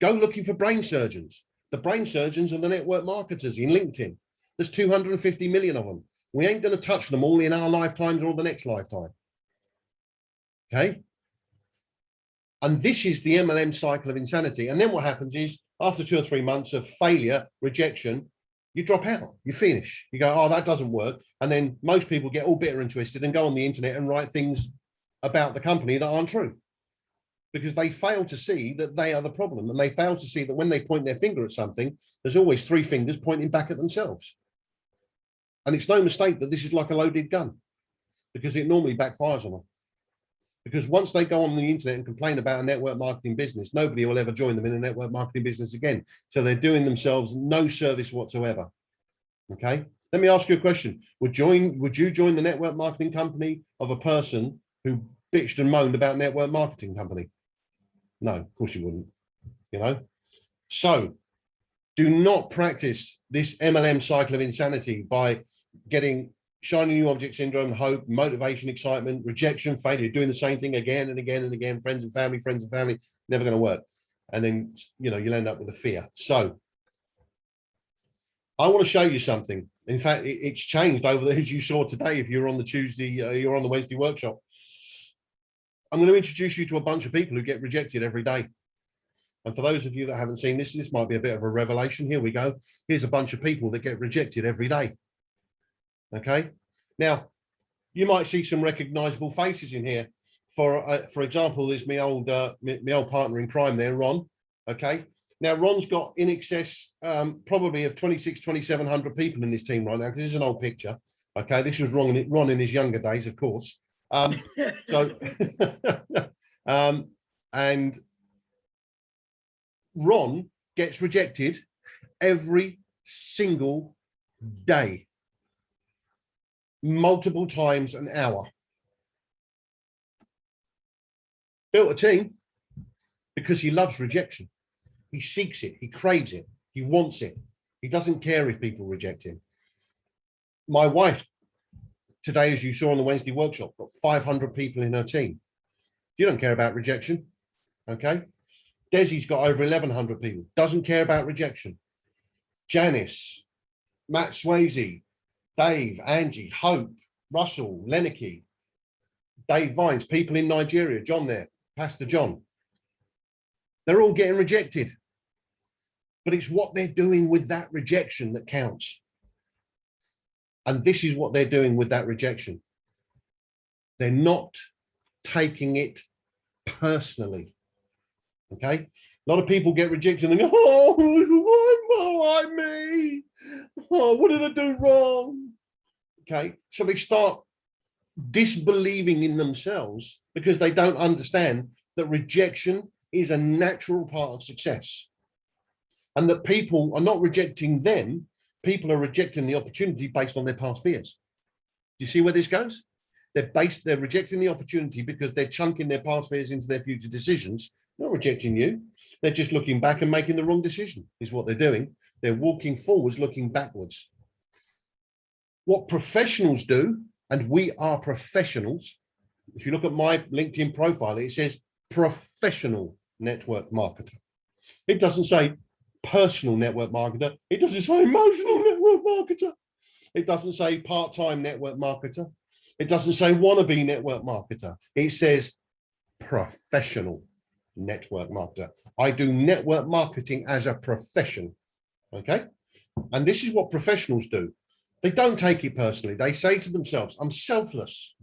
Go looking for brain surgeons. The brain surgeons are the network marketers in LinkedIn. There's 250 million of them. We ain't going to touch them all in our lifetimes or the next lifetime. Okay. And this is the MLM cycle of insanity. And then what happens is, after 2 or 3 months of failure, rejection, you drop out, you finish. You go, oh, that doesn't work. And then most people get all bitter and twisted and go on the internet and write things about the company that aren't true, because they fail to see that they are the problem. And they fail to see that when they point their finger at something, there's always 3 fingers pointing back at themselves. And it's no mistake that this is like a loaded gun, because it normally backfires on them. Because once they go on the internet and complain about a network marketing business, nobody will ever join them in a network marketing business again. So they're doing themselves no service whatsoever. Okay. Let me ask you a question. Would you join the network marketing company of a person who bitched and moaned about network marketing company? No, of course you wouldn't, you know? So do not practice this MLM cycle of insanity by getting shiny new object syndrome, hope, motivation, excitement, rejection, failure, doing the same thing again and again and again, friends and family, never going to work. And then, you know, you'll end up with a fear. So I want to show you something. In fact, it's changed over there, as you saw today. If you're on the Tuesday, you're on the Wednesday workshop. I'm going to introduce you to a bunch of people who get rejected every day. And for those of you that haven't seen this, this might be a bit of a revelation. Here we go. Here's a bunch of people that get rejected every day. Okay. Now, you might see some recognizable faces in here. For example, there's my old partner in crime there, Ron. Okay. Now, Ron's got in excess probably of 2,700 people in his team right now, because this is an old picture. Okay. This was Ron in his younger days, of course. And Ron gets rejected every single day, multiple times an hour. Built a team because he loves rejection. He seeks it, he craves it, he wants it. He doesn't care if people reject him. My wife today, as you saw on the Wednesday workshop, got 500 people in her team. You don't care about rejection, okay? Desi's got over 1,100 people, doesn't care about rejection. Janice, Matt Swayze, Dave, Angie, Hope, Russell, Lennicky, Dave Vines, people in Nigeria, John there, Pastor John. They're all getting rejected. But it's what they're doing with that rejection that counts. And this is what they're doing with that rejection. They're not taking it personally. Okay? A lot of people get rejected and they go, oh, why me? Oh, what did I do wrong? Okay? So they start disbelieving in themselves because they don't understand that rejection is a natural part of success. And that people are not rejecting them, people are rejecting the opportunity based on their past fears. Do you see where this goes? They're rejecting the opportunity because they're chunking their past fears into their future decisions. Not rejecting you. They're just looking back and making the wrong decision, is what they're doing. They're walking forwards, looking backwards. What professionals do, and we are professionals. If you look at my LinkedIn profile, it says professional network marketer. It doesn't say personal network marketer. It doesn't say emotional network marketer. It doesn't say part-time network marketer. It doesn't say wannabe network marketer. It says professional network marketer. I do network marketing as a profession. Okay. And this is what professionals do. They don't take it personally. They say to themselves, I'm selfless.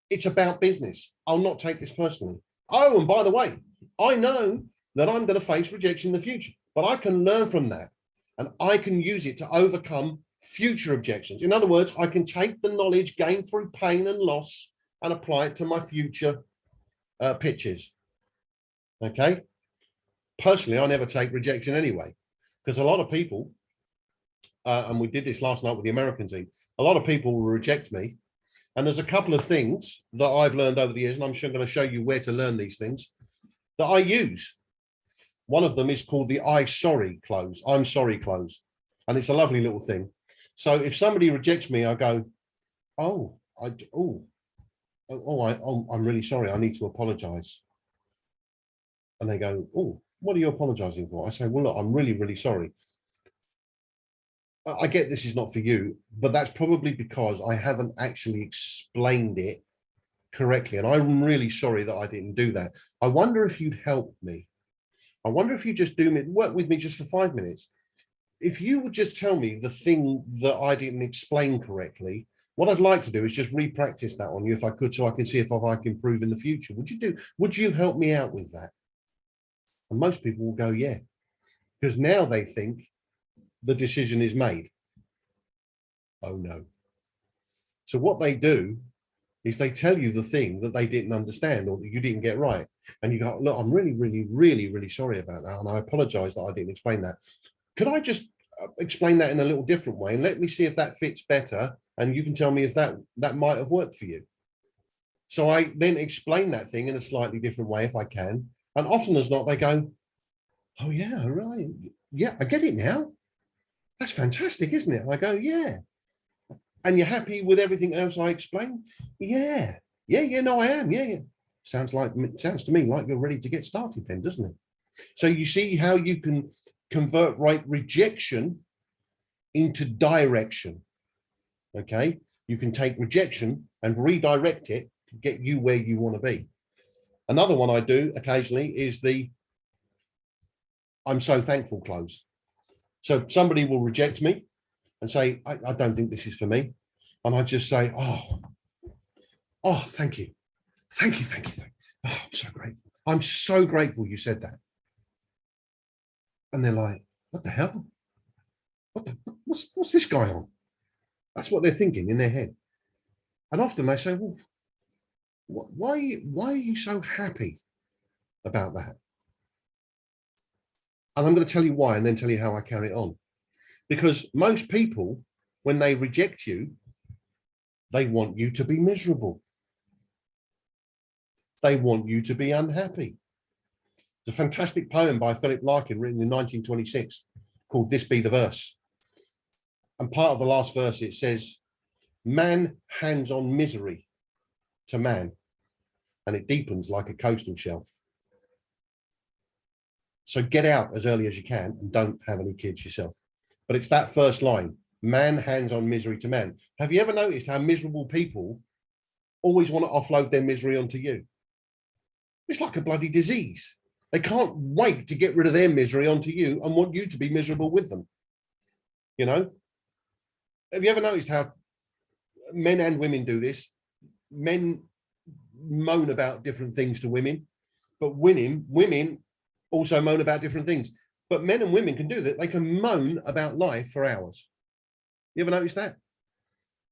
It's about business. I'll not take this personally. Oh, and by the way, I know that I'm going to face rejection in the future, but I can learn from that and I can use it to overcome future objections. In other words, I can take the knowledge gained through pain and loss and apply it to my future pitches. Okay. Personally, I never take rejection anyway, because a lot of people, and we did this last night with the American team, a lot of people will reject me. And there's a couple of things that I've learned over the years, and I'm sure I'm going to show you where to learn these things that I use. One of them is called the I'm sorry close. And it's a lovely little thing. So if somebody rejects me, I go, I'm really sorry. I need to apologize. And they go, oh, what are you apologizing for? I say, well, look, I'm really, really sorry. I get this is not for you, but that's probably because I haven't actually explained it correctly. And I'm really sorry that I didn't do that. I wonder if you'd help me. I wonder if you just work with me just for 5 minutes. If you would just tell me the thing that I didn't explain correctly, what I'd like to do is just re-practice that on you if I could, so I can see if I can improve in the future. Would you help me out with that? And most people will go, yeah, because now they think the decision is made. Oh no. So what they do is they tell you the thing that they didn't understand or that you didn't get right. And you go, look, I'm really, really, really, really sorry about that. And I apologize that I didn't explain that. Could I just explain that in a little different way and let me see if that fits better? And you can tell me if that might have worked for you. So I then explain that thing in a slightly different way if I can. And often as not, they go, oh yeah, right. Yeah, I get it now. That's fantastic, isn't it? And I go, yeah. And you're happy with everything else I explained? Yeah. No, I am. Yeah. Sounds to me like you're ready to get started then, doesn't it? So you see how you can convert rejection into direction. Okay. You can take rejection and redirect it to get you where you want to be. Another one I do occasionally is the I'm so thankful close. So somebody will reject me and say, I don't think this is for me. And I just say, oh, thank you. Thank you. Oh, I'm so grateful. I'm so grateful you said that. And they're like, what the hell? What's this guy on? That's what they're thinking in their head. And often they say, well, why are you so happy about that? And I'm going to tell you why and then tell you how I carry it on. Because most people, when they reject you, they want you to be miserable. They want you to be unhappy. It's a fantastic poem by Philip Larkin written in 1926 called This Be the Verse. And part of the last verse, it says, man hands on misery to man, and it deepens like a coastal shelf. So get out as early as you can and don't have any kids yourself. But it's that first line, man hands on misery to man. Have you ever noticed how miserable people always want to offload their misery onto you? It's like a bloody disease. They can't wait to get rid of their misery onto you and want you to be miserable with them. You know, have you ever noticed how men and women do this? Men moan about different things to women, but women also moan about different things. But men and women can do that. They can moan about life for hours. You ever notice that?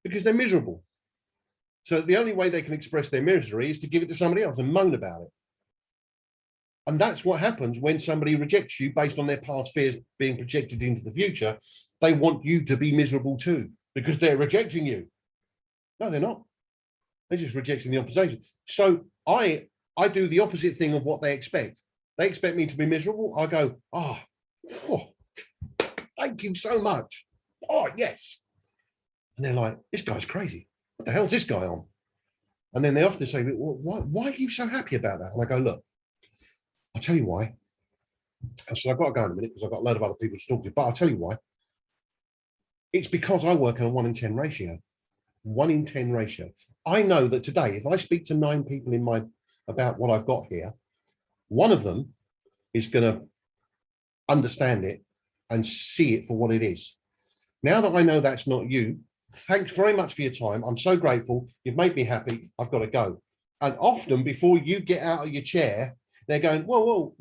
Because they're miserable. So the only way they can express their misery is to give it to somebody else and moan about it. And that's what happens when somebody rejects you based on their past fears being projected into the future. They want you to be miserable too, because they're rejecting you. No, they're not. They're just rejecting the opposition. So I do the opposite thing of what they expect. They expect me to be miserable. I go, oh, thank you so much. Oh, yes. And they're like, this guy's crazy. What the hell's this guy on? And then they often say, well, why are you so happy about that? And I go, look, I'll tell you why. I said, I've got to go in a minute because I've got a load of other people to talk to, but I'll tell you why. It's because I work on a 1 in 10 ratio. 1 in 10 ratio. I know that today, if I speak to 9 people about what I've got here, one of them is going to understand it and see it for what it is. Now that I know that's not you, thanks very much for your time. I'm so grateful. You've made me happy. I've got to go. And often before you get out of your chair, they're going, whoa,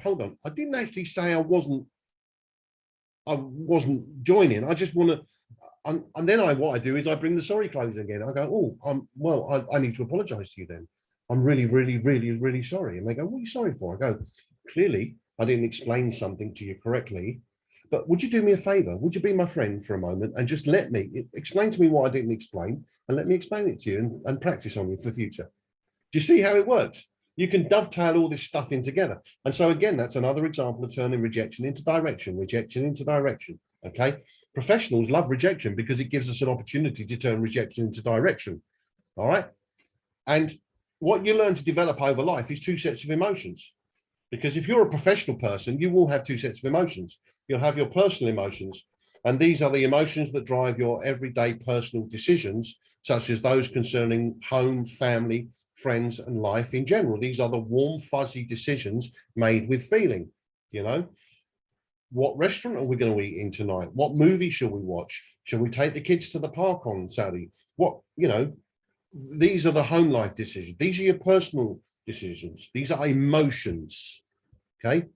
hold on. I didn't actually say I wasn't joining. I just want to, and then what I do is I bring the sorry clothes again. I go, I need to apologize to you then. I'm really, really, really, really sorry. And they go, what are you sorry for? I go, clearly I didn't explain something to you correctly, but would you do me a favor? Would you be my friend for a moment and just let me explain to me what I didn't explain and let me explain it to you and practice on you for future. Do you see how it works? You can dovetail all this stuff in together. And so again, that's another example of turning rejection into direction, okay? Professionals love rejection because it gives us an opportunity to turn rejection into direction, all right? And what you learn to develop over life is 2 sets of emotions. Because if you're a professional person, you will have 2 sets of emotions. You'll have your personal emotions, and these are the emotions that drive your everyday personal decisions, such as those concerning home, family, friends, and life in general. These are the warm, fuzzy decisions made with feeling. You know, what restaurant are we going to eat in tonight? What movie shall we watch? Shall we take the kids to the park on Saturday? These are the home life decisions. These are your personal decisions. These are emotions. Okay.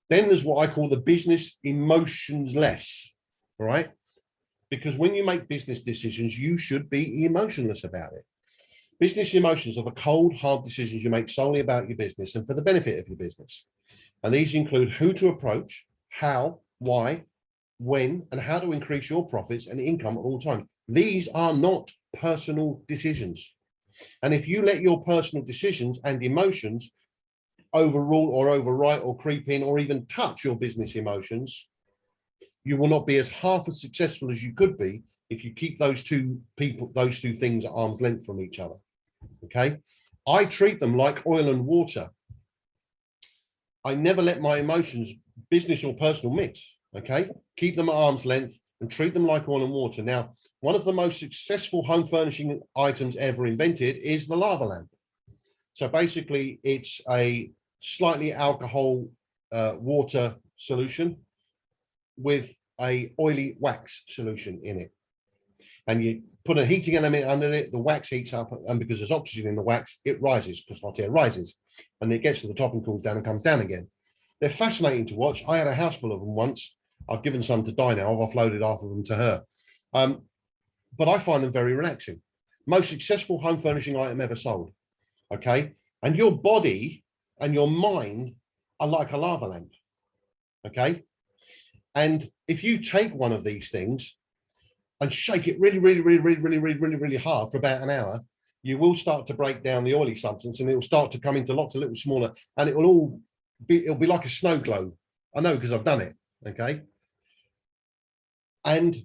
Then there's what I call the business emotions less. All right. Because when you make business decisions, you should be emotionless about it. Business emotions are the cold, hard decisions you make solely about your business and for the benefit of your business. And these include who to approach, how, why, when, and how to increase your profits and income at all times. These are not personal decisions. And if you let your personal decisions and emotions overrule or overwrite or creep in or even touch your business emotions, you will not be as half as successful as you could be if you keep those two things at arm's length from each other. Okay. I treat them like oil and water. I never let my emotions, business or personal, mix. Okay. Keep them at arm's length and treat them like oil and water. Now, one of the most successful home furnishing items ever invented is the lava lamp. So basically, it's a slightly alcohol water solution with a oily wax solution in it. And you put a heating element under it, the wax heats up, and because there's oxygen in the wax, it rises because hot air rises. And it gets to the top and cools down and comes down again. They're fascinating to watch. I had a house full of them once. I've given some to Di now. I've offloaded half of them to her. But I find them very relaxing. Most successful home furnishing item ever sold. Okay. And your body and your mind are like a lava lamp. Okay. And if you take one of these things and shake it really hard for about an hour, you will start to break down the oily substance, and it will start to come into lots of little smaller, and it'll be like a snow globe. I know because I've done it. Okay. And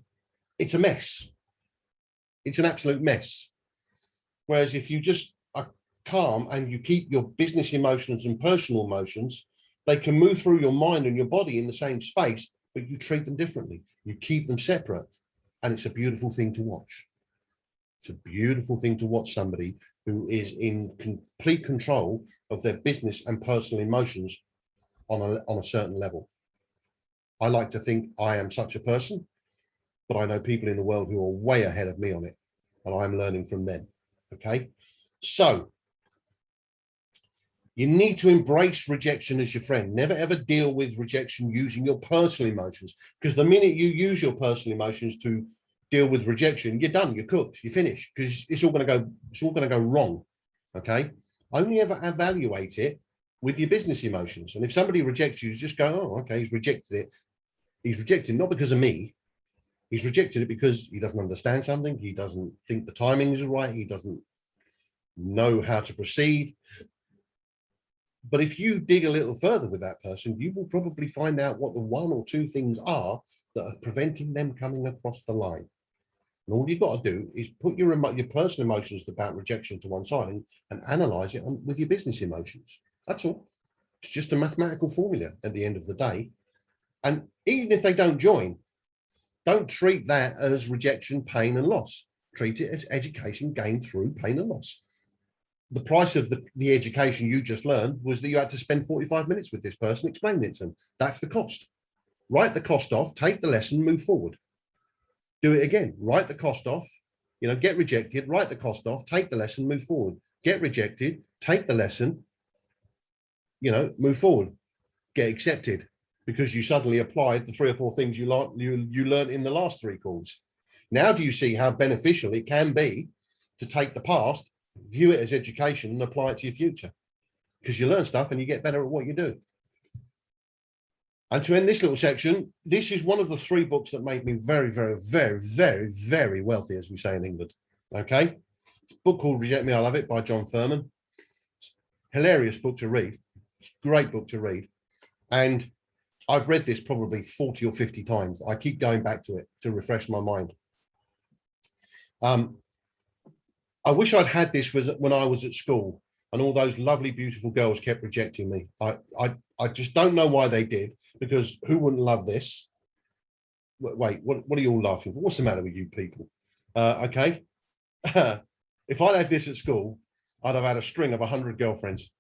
it's a mess. It's an absolute mess. Whereas if you just are calm and you keep your business emotions and personal emotions, they can move through your mind and your body in the same space, but you treat them differently. You keep them separate. And it's a beautiful thing to watch. It's a beautiful thing to watch somebody who is in complete control of their business and personal emotions on a certain level. I like to think I am such a person, but I know people in the world who are way ahead of me on it, and I'm learning from them. Okay. So you need to embrace rejection as your friend. Never ever deal with rejection using your personal emotions, because the minute you use your personal emotions to deal with rejection, you're done, you're cooked, you're finished, because it's all going to go wrong. Okay. Only ever evaluate it with your business emotions. And if somebody rejects you, just go, oh, okay, he's rejected it. He's rejected not because of me. He's rejected it because he doesn't understand something. He doesn't think the timing is right. He doesn't know how to proceed. But if you dig a little further with that person, you will probably find out what the one or two things are that are preventing them coming across the line. And all you've got to do is put your personal emotions about rejection to one side and analyze it with your business emotions. That's all. It's just a mathematical formula at the end of the day. And even if they don't join, don't treat that as rejection, pain, and loss. Treat it as education gained through pain and loss. The price of the education you just learned was that you had to spend 45 minutes with this person explaining it to them. That's the cost. Write the cost off, take the lesson, move forward. Do it again. Write the cost off, get rejected, write the cost off, take the lesson, move forward. Get rejected, take the lesson, move forward. Get accepted, because you suddenly applied the 3 or 4 things you learned in the last 3 calls. Now do you see how beneficial it can be to take the past, view it as education, and apply it to your future? Because you learn stuff and you get better at what you do. And to end this little section, this is one of the 3 books that made me very, very, very, very, very wealthy, as we say in England. Okay. It's a book called Reject Me, I Love It by John Furman. It's a hilarious book to read. It's a great book to read. And I've read this probably 40 or 50 times. I keep going back to it to refresh my mind. I wish I'd had this when I was at school and all those lovely, beautiful girls kept rejecting me. I just don't know why they did, because who wouldn't love this? Wait, what are you all laughing for? What's the matter with you people? Okay. If I'd had this at school, I'd have had a string of 100 girlfriends.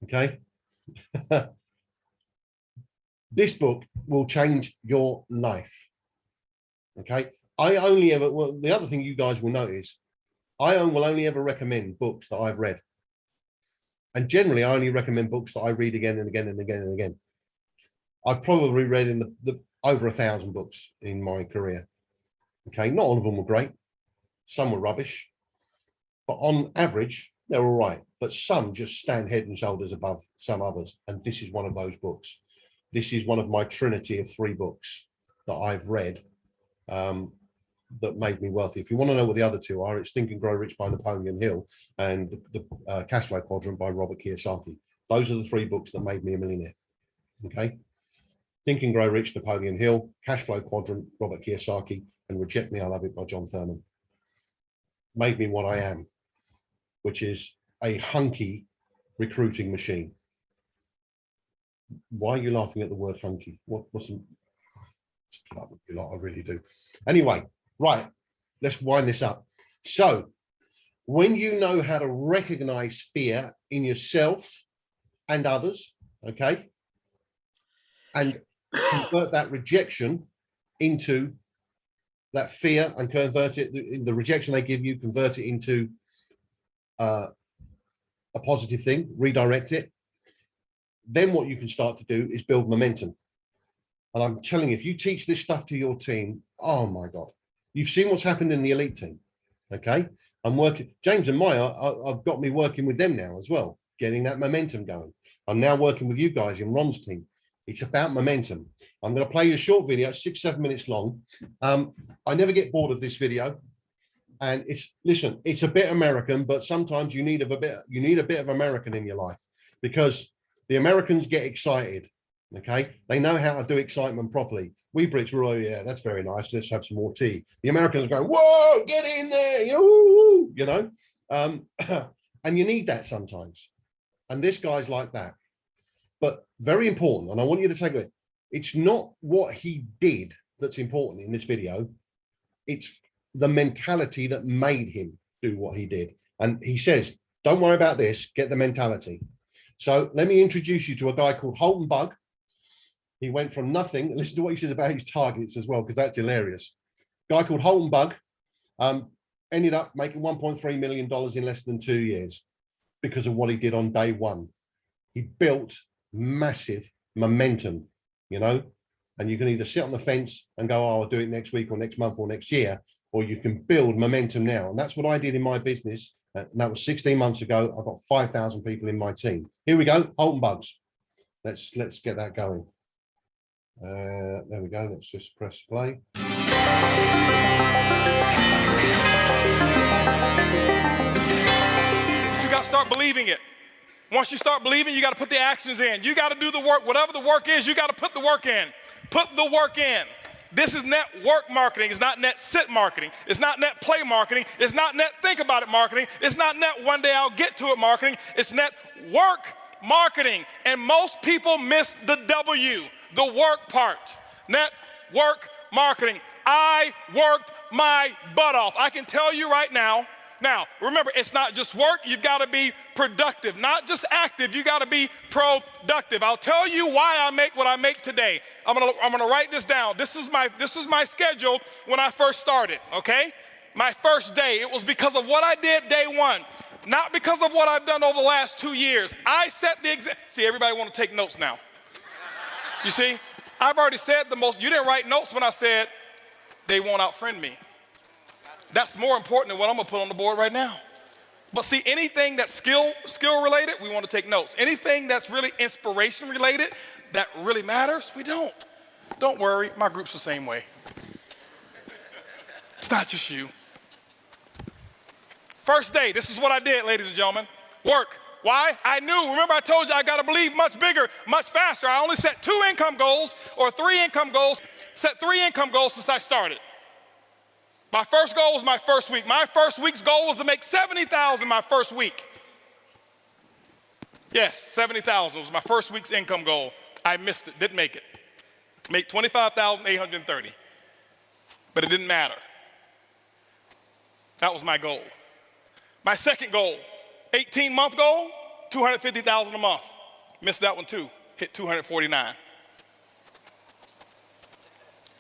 Okay. This book will change your life. Okay. The other thing you guys will notice, I will only ever recommend books that I've read. And generally, I only recommend books that I read again and again and again and again. I've probably read in the over 1,000 books in my career. Okay. Not all of them were great. Some were rubbish. But on average, they're all right. But some just stand head and shoulders above some others. And this is one of those books. This is one of my trinity of 3 books that I've read that made me wealthy. If you want to know what the other 2 are, it's Think and Grow Rich by Napoleon Hill and the Cash Flow Quadrant by Robert Kiyosaki. Those are the 3 books that made me a millionaire. Okay. Think and Grow Rich, Napoleon Hill, Cash Flow Quadrant, Robert Kiyosaki, and Reject Me, I Love It by John Thurman. Made me what I am, which is a hunky recruiting machine. Why are you laughing at the word hunky? What's the, I really do. Anyway, right, let's wind this up. So when you know how to recognize fear in yourself and others, okay, and convert that rejection into that fear and convert it, the rejection they give you, convert it into a positive thing, redirect it. Then what you can start to do is build momentum. And I'm telling you, if you teach this stuff to your team, oh my God, you've seen what's happened in the elite team. Okay. I'm working, James and Maya, I've got me working with them now as well, getting that momentum going. I'm now working with you guys in Ron's team. It's about momentum. I'm going to play you a short video, 6-7 minutes long. I never get bored of this video. And listen, it's a bit American, but sometimes you need a bit of American in your life, because the Americans get excited. Okay, they know how to do excitement properly. We Brits were, oh yeah, that's very nice, let's have some more tea. The Americans go, whoa, get in there, you know, and you need that sometimes. And this guy's like that. But very important, and I want you to take it, it's not what he did that's important in this video, it's the mentality that made him do what he did. And he says, don't worry about this, get the mentality. So let me introduce you to a guy called Holton Bug. He went from nothing. Listen to what he says about his targets as well, because that's hilarious. Guy called Holton Bug ended up making $1.3 million in less than 2 years because of what he did on day one. He built massive momentum, you know, and you can either sit on the fence and go, oh, I'll do it next week or next month or next year, or you can build momentum now. And that's what I did in my business. And that was 16 months ago. I've got 5,000 people in my team. Here we go, Holton Bugs. Let's get that going. There we go. Let's just press play. You got to start believing it. Once you start believing, you got to put the actions in. You got to do the work. Whatever the work is, you got to put the work in. Put the work in. This is network marketing. It's not net sit marketing. It's not net play marketing. It's not net think about it marketing. It's not net one day I'll get to it marketing. It's net work marketing. And most people miss the W, the work part. Network marketing. I worked my butt off. I can tell you right now. Now, remember, it's not just work. You've got to be productive, not just active. You got to be productive. I'll tell you why I make what I make today. I'm gonna write this down. This is my schedule when I first started. Okay, my first day. It was because of what I did day one, not because of what I've done over the last 2 years. I set the example. See, everybody want to take notes now. You see, I've already said the most. You didn't write notes when I said they won't outfriend me. That's more important than what I'm gonna put on the board right now. But see, anything that's skill related, we want to take notes. Anything that's really inspiration related, that really matters, we don't. Don't worry, my group's the same way. It's not just you. First day, this is what I did, ladies and gentlemen. Work. Why? I knew, remember I told you I gotta believe much bigger, much faster. I only set 2 income goals or 3 income goals, set 3 income goals since I started. My first goal was my first week. My first week's goal was to make $70,000 my first week. Yes, $70,000 was my first week's income goal. I missed it, didn't make it. Make $25,830, but it didn't matter. That was my goal. My second goal, 18-month goal, $250,000 a month. Missed that one too, hit 249.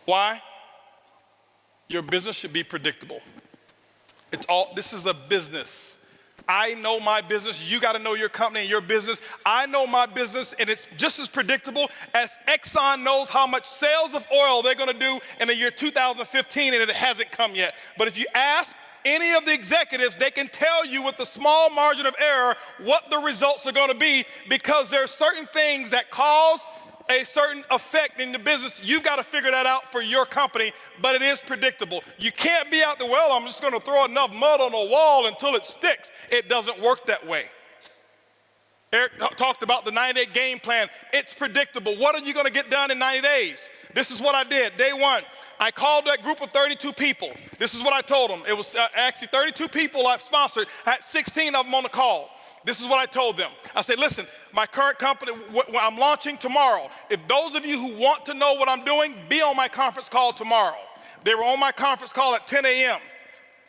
Why? Your business should be predictable. This is a business. I know my business. You got to know your company and your business. I know my business, and it's just as predictable as Exxon knows how much sales of oil they're going to do in the year 2015, and it hasn't come yet. But if you ask any of the executives, they can tell you with a small margin of error what the results are going to be, because there are certain things that cause a certain effect in the business. You've got to figure that out for your company, but it is predictable. You can't be out there, well, I'm just going to throw enough mud on the wall until it sticks. It doesn't work that way. Eric talked about the 90-day game plan. It's predictable. What are you going to get done in 90 days? This is what I did. Day one, I called that group of 32 people. This is what I told them. It was actually 32 people I've sponsored. I had 16 of them on the call. This is what I told them. I said, listen, my current company, I'm launching tomorrow. If those of you who want to know what I'm doing, be on my conference call tomorrow. They were on my conference call at 10 a.m.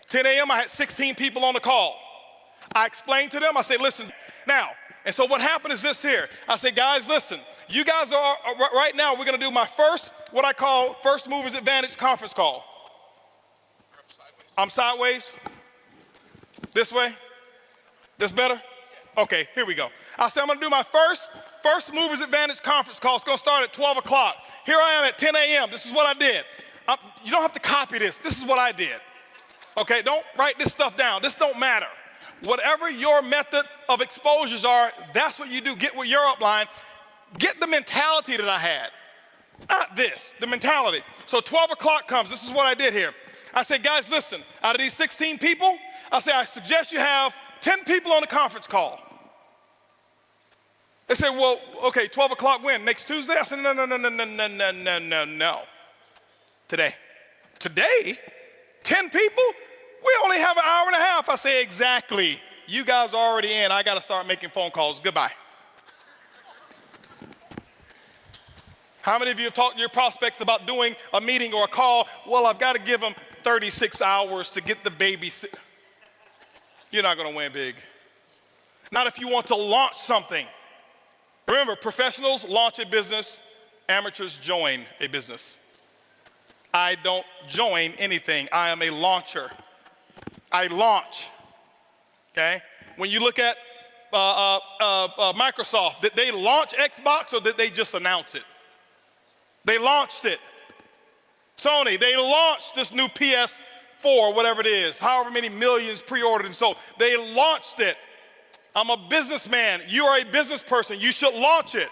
10 a.m., I had 16 people on the call. I explained to them, I said, listen, now, and so what happened is this here. I said, guys, listen, you guys are right now, we're going to do my first, what I call First Movers Advantage conference call. I'm sideways. This way. This better? Okay, here we go. I said, I'm going to do my First Movers Advantage conference call. It's going to start at 12 o'clock. Here I am at 10 a.m. This is what I did. You don't have to copy this. This is what I did. Okay, don't write this stuff down. This don't matter. Whatever your method of exposures are, that's what you do. Get with your upline. Get the mentality that I had. Not this, the mentality. So 12 o'clock comes. This is what I did here. I said, guys, listen, out of these 16 people, I said, I suggest you have 10 people on the conference call. They said, well, okay, 12 o'clock when? Next Tuesday? I said, no. Today. Today? 10 people? We only have an hour and a half. I say, exactly. You guys are already in. I got to start making phone calls. Goodbye. How many of you have talked to your prospects about doing a meeting or a call? Well, I've got to give them 36 hours to get the baby. You're not going to win big. Not if you want to launch something. Remember, professionals launch a business. Amateurs join a business. I don't join anything. I am a launcher. I launch, okay? When you look at Microsoft, did they launch Xbox or did they just announce it? They launched it. Sony, they launched this new PS4, whatever it is, however many millions pre-ordered and sold. They launched it. I'm a businessman. You are a business person. You should launch it.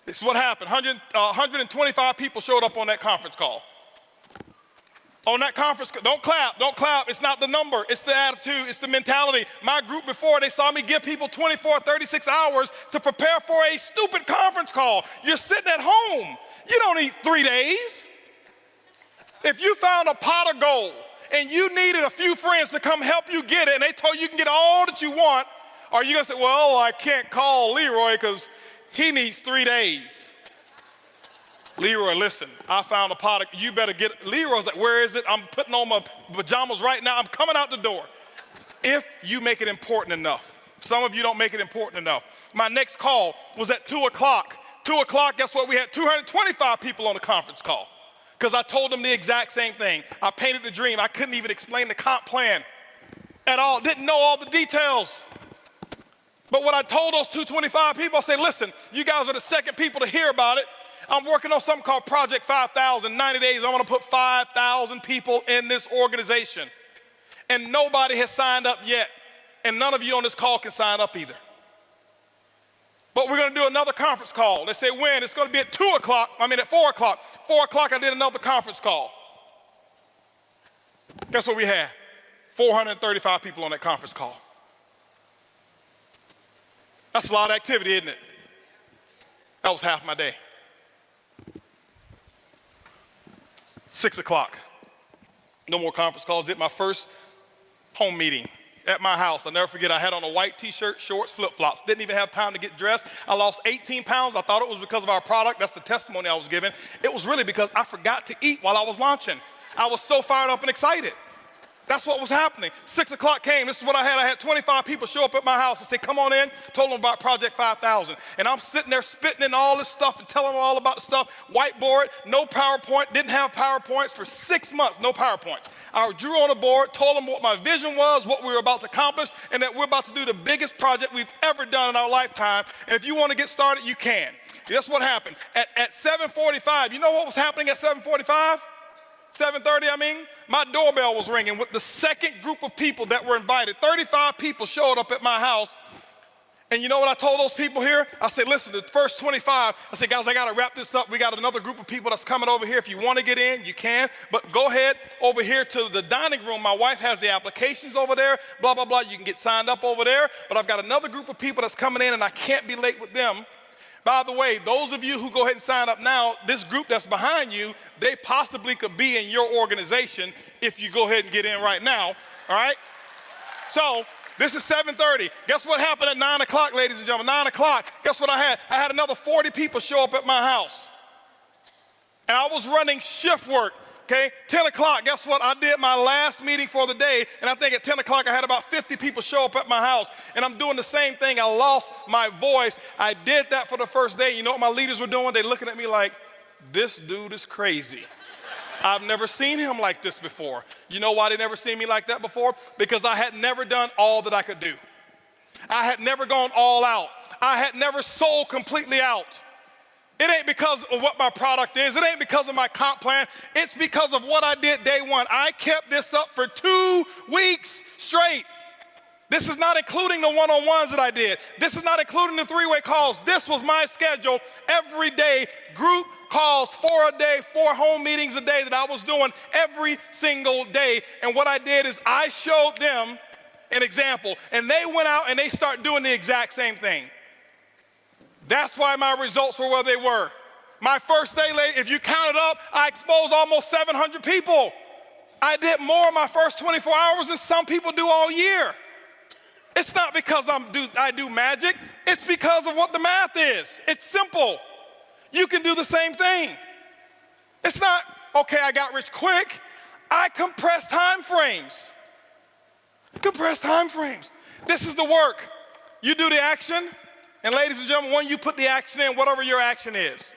This is what happened. 125 people showed up on that conference call. On that conference, don't clap. It's not the number, it's the attitude, it's the mentality. My group before, they saw me give people 24, 36 hours to prepare for a stupid conference call. You're sitting at home. You don't need 3 days. If you found a pot of gold and you needed a few friends to come help you get it and they told you can get all that you want, are you gonna say, well, I can't call Leroy because he needs 3 days? Leroy, listen, I found a pot. You better get it. Leroy's like, where is it? I'm putting on my pajamas right now. I'm coming out the door. If you make it important enough. Some of you don't make it important enough. My next call was at 2 o'clock. 2 o'clock, guess what? We had 225 people on the conference call because I told them the exact same thing. I painted the dream. I couldn't even explain the comp plan at all. Didn't know all the details. But what I told those 225 people, I said, listen, you guys are the second people to hear about it. I'm working on something called Project 5,000. 90 days, I want to put 5,000 people in this organization. And nobody has signed up yet. And none of you on this call can sign up either. But we're going to do another conference call. They say when? It's going to be at 4 o'clock. 4 o'clock, I did another conference call. Guess what we had? 435 people on that conference call. That's a lot of activity, isn't it? That was half my day. 6 o'clock. No more conference calls. Did my first home meeting at my house. I'll never forget, I had on a white t-shirt, shorts, flip-flops. Didn't even have time to get dressed. I lost 18 pounds. I thought it was because of our product. That's the testimony I was giving. It was really because I forgot to eat while I was launching. I was so fired up and excited. That's what was happening. 6 o'clock came. This is what I had. I had 25 people show up at my house and say, come on in. Told them about Project 5,000. And I'm sitting there spitting in all this stuff and telling them all about the stuff. Whiteboard, no PowerPoint. Didn't have PowerPoints for 6 months. No PowerPoints. I drew on a board, told them what my vision was, what we were about to accomplish, and that we're about to do the biggest project we've ever done in our lifetime. And if you want to get started, you can. That's what happened. At 7:45, you know what was happening at 7:45? 7:30, my doorbell was ringing with the second group of people that were invited. 35 people showed up at my house And you know what I told those people here? I said, listen, the first 25, I said, guys, I got to wrap this up. We got another group of people that's coming over here. If you want to get in, you can. But go ahead over here to the dining room. My wife has the applications over there, blah, blah, blah. You can get signed up over there. But I've got another group of people that's coming in, and I can't be late with them. By the way, those of you who go ahead and sign up now, this group that's behind you, they possibly could be in your organization if you go ahead and get in right now, all right? So this is 7:30. Guess what happened at 9 o'clock, ladies and gentlemen? 9 o'clock, guess what I had? I had another 40 people show up at my house. And I was running shift work, okay? 10 o'clock, guess what? I did my last meeting for the day, and I think at 10 o'clock I had about 50 people show up at my house. And I'm doing the same thing. I lost my voice. I did that for the first day. You know what my leaders were doing? They're looking at me like, this dude is crazy. I've never seen him like this before. You know why they never seen me like that before? Because I had never done all that I could do. I had never gone all out. I had never sold completely out. It ain't because of what my product is. It ain't because of my comp plan. It's because of what I did day one. I kept this up for 2 weeks straight. This is not including the one-on-ones that I did. This is not including the three-way calls. This was my schedule every day, group calls, 4 a day, 4 home meetings a day that I was doing every single day. And what I did is I showed them an example, and they went out and they started doing the exact same thing. That's why my results were where they were. My first day, if you count it up, I exposed almost 700 people. I did more in my first 24 hours than some people do all year. It's not because I do magic. It's because of what the math is. It's simple. You can do the same thing. It's not, okay, I got rich quick. I compress time frames. Compress time frames. This is the work. You do the action, and ladies and gentlemen, when you put the action in, whatever your action is,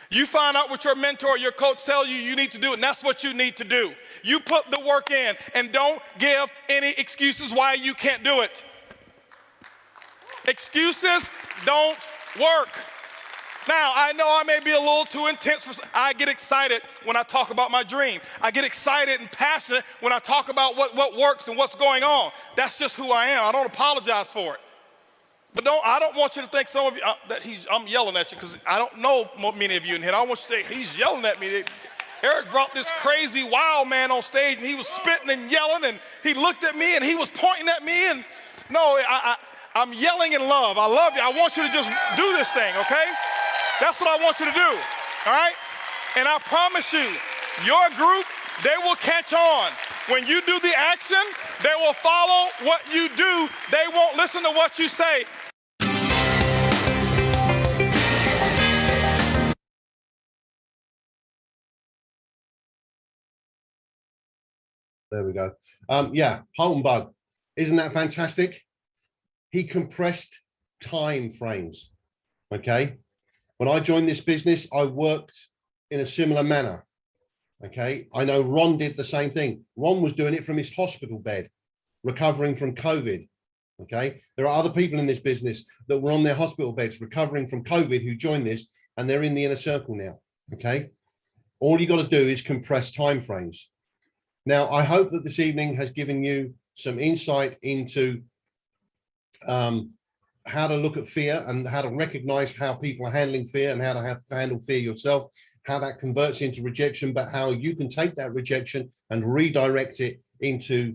you find out what your mentor or your coach tells you need to do, and that's what you need to do. You put the work in, and don't give any excuses why you can't do it. Excuses don't work. Now, I know I may be a little too intense. I get excited when I talk about my dream. I get excited and passionate when I talk about what works and what's going on. That's just who I am. I don't apologize for it. But I don't want you to think some of you, that I'm yelling at you, because I don't know many of you in here. I don't want you to think he's yelling at me. Eric brought this crazy wild man on stage, and he was spitting and yelling, and he looked at me, and he was pointing at me. And no, I'm yelling in love. I love you. I want you to just do this thing, okay? That's what I want you to do, all right? And I promise you, your group, they will catch on. When you do the action, they will follow what you do. They won't listen to what you say. There we go. Yeah, Holton Bug. Isn't that fantastic? He compressed time frames, okay? When I joined this business, I worked in a similar manner, okay? I know Ron did the same thing. Ron was doing it from his hospital bed, recovering from COVID, okay? There are other people in this business that were on their hospital beds recovering from COVID who joined this, and they're in the inner circle now, okay? All you got to do is compress timeframes. Now, I hope that this evening has given you some insight into how to look at fear and how to recognize how people are handling fear and how to handle fear yourself, how that converts into rejection, but how you can take that rejection and redirect it into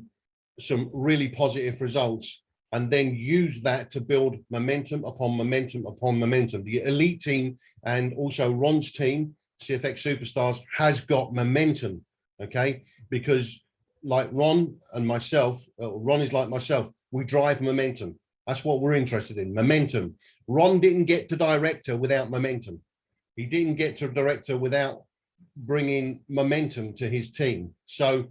some really positive results, and then use that to build momentum upon momentum upon momentum. The elite team and also Ron's team, CFX Superstars, has got momentum, okay? Because like Ron and myself, Ron is like myself, we drive momentum. That's what we're interested in, momentum. Ron didn't get to director without momentum. He didn't get to director without bringing momentum to his team. So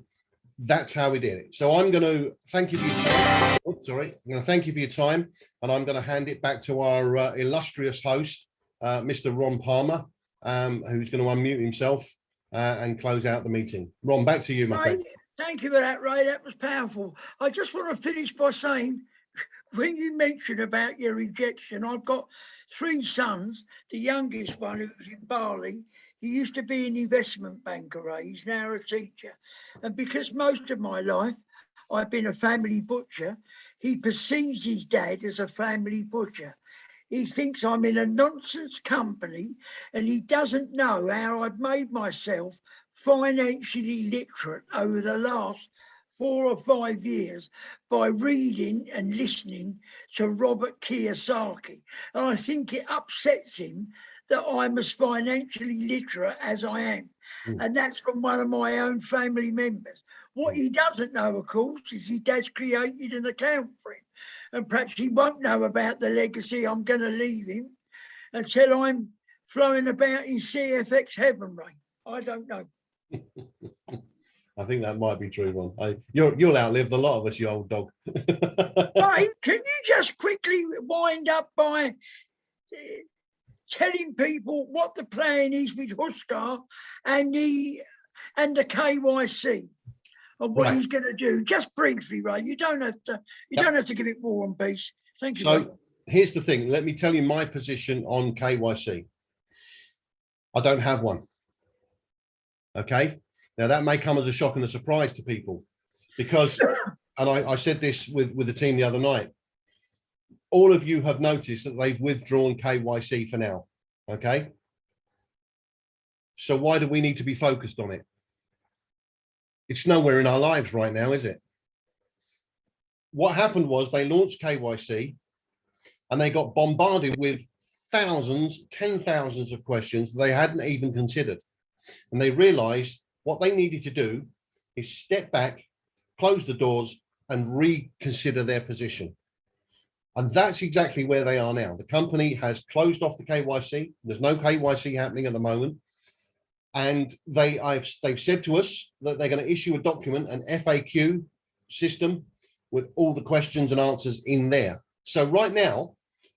that's how we did it. So I'm going to thank you for your time. Oh, sorry. I'm going to thank you for your time, and I'm going to hand it back to our illustrious host, Mr. Ron Palmer, who's going to unmute himself and close out the meeting. Ron, back to you, my friend. Thank you for that, Ray. That was powerful. I just want to finish by saying, when you mentioned about your rejection, I've got 3 sons. The youngest one, who's in Bali, he used to be an investment banker, Ray. He's now a teacher. And because most of my life I've been a family butcher, He perceives his dad as a family butcher. He thinks I'm in a nonsense company, and he doesn't know how I've made myself financially literate over the last 4 or 5 years by reading and listening to Robert Kiyosaki. And I think it upsets him that I'm as financially literate as I am. And that's from one of my own family members. What he doesn't know, of course, is his dad's created an account for him. And perhaps he won't know about the legacy I'm going to leave him until I'm flowing about in CFX heaven, Ray. I don't know. I think that might be true, Ron. You'll outlive the lot of us, you old dog. Ray, can you just quickly wind up by telling people what the plan is with Huskar and the KYC? And what he's going to do, just briefly, Ray. You don't have to. Don't have to give it War and Peace. Thank you. So here's the thing. Let me tell you my position on KYC. I don't have one. Okay. Now that may come as a shock and a surprise to people, because, and I said this with the team the other night. All of you have noticed that they've withdrawn KYC for now. Okay. So why do we need to be focused on it? It's nowhere in our lives right now, is it? What happened was they launched KYC and they got bombarded with thousands, 10,000s of questions they hadn't even considered. And they realized what they needed to do is step back, close the doors, and reconsider their position. And that's exactly where they are now. The company has closed off the KYC. There's no KYC happening at the moment. And they've said to us that they're going to issue a document, an FAQ system with all the questions and answers in there. So right now,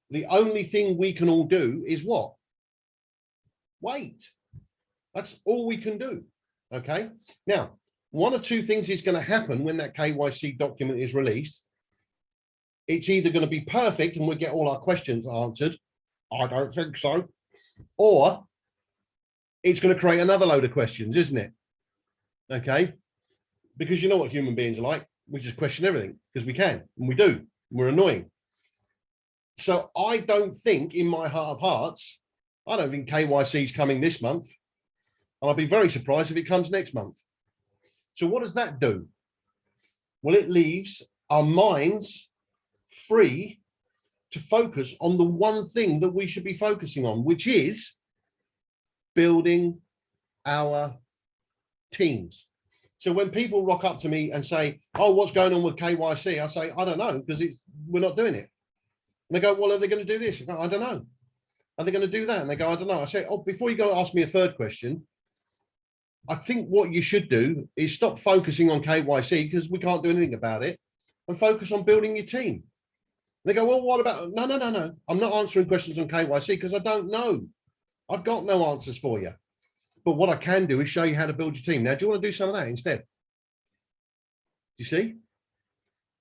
the only thing we can all do is what? Wait. That's all we can do. Okay. Now, one of two things is going to happen when that KYC document is released. It's either going to be perfect and we'll get all our questions answered. I don't think so. Or it's going to create another load of questions, isn't it? Okay. Because you know what human beings are like. We just question everything because we can, and we do. We're annoying. So I don't think in my heart of hearts, I don't think KYC is coming this month. And I'll be very surprised if it comes next month. So what does that do? Well, it leaves our minds free to focus on the one thing that we should be focusing on, which is building our teams. So when people rock up to me and say, oh, what's going on with KYC? I say, I don't know, because we're not doing it. And they go, well, are they going to do this? I go, I don't know. Are they going to do that? And they go, I don't know. I say, oh, before you go ask me a third question, I think what you should do is stop focusing on KYC because we can't do anything about it, and focus on building your team. They go, well, what about, no. I'm not answering questions on KYC because I don't know. I've got no answers for you. But what I can do is show you how to build your team. Now, do you want to do some of that instead? Do you see?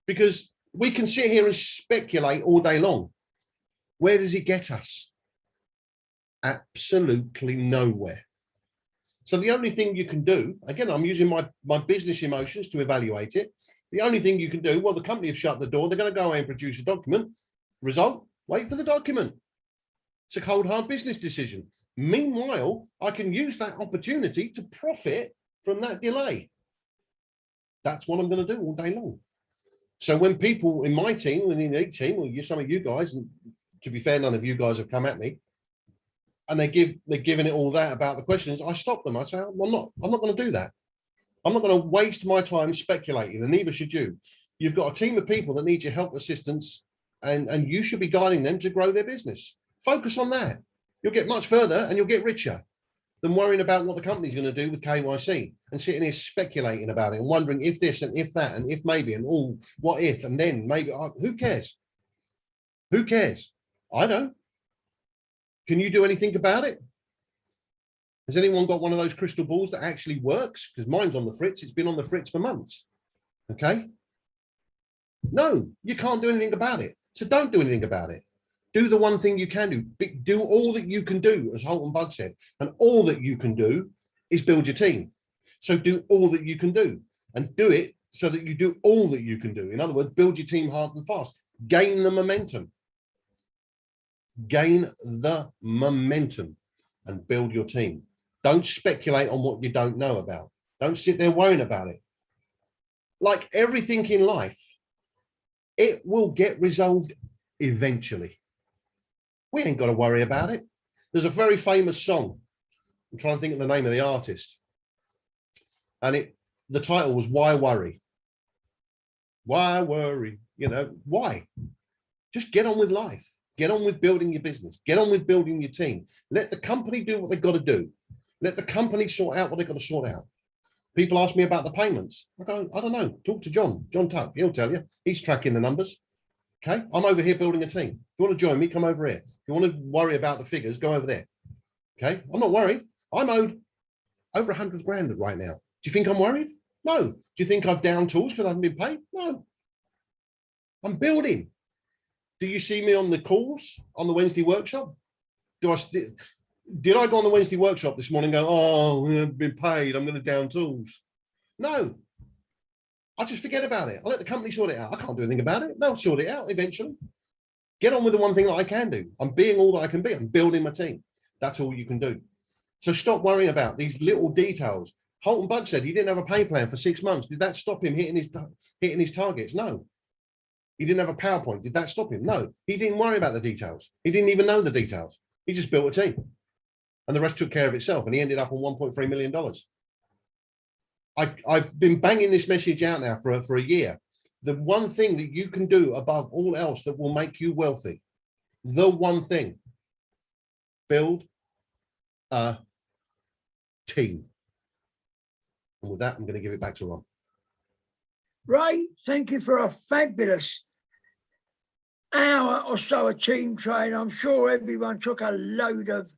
Because we can sit here and speculate all day long. Where does it get us? Absolutely nowhere. So the only thing you can do, again, I'm using my business emotions to evaluate it. The only thing you can do, well, the company have shut the door. They're going to go away and produce a document. Result, wait for the document. It's a cold, hard business decision. Meanwhile, I can use that opportunity to profit from that delay. That's what I'm going to do all day long. So when people in my team, in the elite team, or some of you guys, and to be fair, none of you guys have come at me, and they're giving it all that about the questions, I stop them. I say, I'm not going to do that. I'm not going to waste my time speculating, and neither should you. You've got a team of people that need your help, assistance, and you should be guiding them to grow their business. Focus on that. You'll get much further and you'll get richer than worrying about what the company's going to do with KYC and sitting here speculating about it and wondering if this and if that and if maybe and all what if and then maybe. Who cares? Who cares? I don't. Can you do anything about it? Has anyone got one of those crystal balls that actually works? Because mine's on the fritz. It's been on the fritz for months. Okay. No, you can't do anything about it. So don't do anything about it. Do the one thing you can do. Do all that you can do, as Holt and Bud said. And all that you can do is build your team. So do all that you can do and do it so that you do all that you can do. In other words, build your team hard and fast. Gain the momentum. Gain the momentum and build your team. Don't speculate on what you don't know about. Don't sit there worrying about it. Like everything in life, it will get resolved eventually. We ain't got to worry about it. There's a very famous song. I'm trying to think of the name of the artist. And the title was Why Worry? Why worry? You know, why? Just get on with life. Get on with building your business. Get on with building your team. Let the company do what they've got to do. Let the company sort out what they've got to sort out. People ask me about the payments. I go, I don't know. Talk to John Tuck. He'll tell you. He's tracking the numbers. Okay. I'm over here building a team. If you want to join me, come over here. If you want to worry about the figures, go over there. Okay. I'm not worried. I'm owed over 100 grand right now. Do you think I'm worried? No. Do you think I've down tools because I haven't been paid? No. I'm building. Do you see me on the calls on the Wednesday workshop? Did I go on the Wednesday workshop this morning and go, oh, I've been paid, I'm going to down tools? No. I just forget about it. I let the company sort it out. I can't do anything about it. They'll sort it out eventually. Get on with the one thing that I can do. I'm being all that I can be. I'm building my team. That's all you can do. So stop worrying about these little details. Holton Bug said he didn't have a pay plan for 6 months. Did that stop him hitting his targets? No. He didn't have a PowerPoint. Did that stop him? No. He didn't worry about the details. He didn't even know the details. He just built a team. And the rest took care of itself. And he ended up on $1.3 million. I've been banging this message out now for a year. The one thing that you can do above all else that will make you wealthy, the one thing, build a team. And with that, I'm going to give it back to Ron. Ray, thank you for a fabulous hour or so of team training. I'm sure everyone took a load of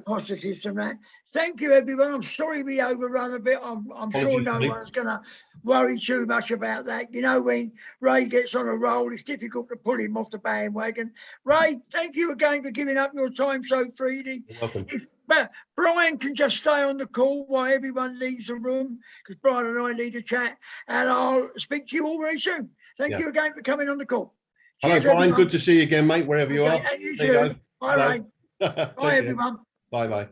positives from that. Thank you, everyone. I'm sorry we overrun a bit. I'm sure no one's going to worry too much about that. You know, when Ray gets on a roll, it's difficult to pull him off the bandwagon. Ray, thank you again for giving up your time so freely. You're welcome. Brian can just stay on the call while everyone leaves the room, because Brian and I need a chat, and I'll speak to you all very soon. Thank you again for coming on the call. Hello, Cheers, Brian. everyone. Good to see you again, mate, wherever you are. And you There you too. go. Bye, Ray. Bye, everyone. Bye-bye.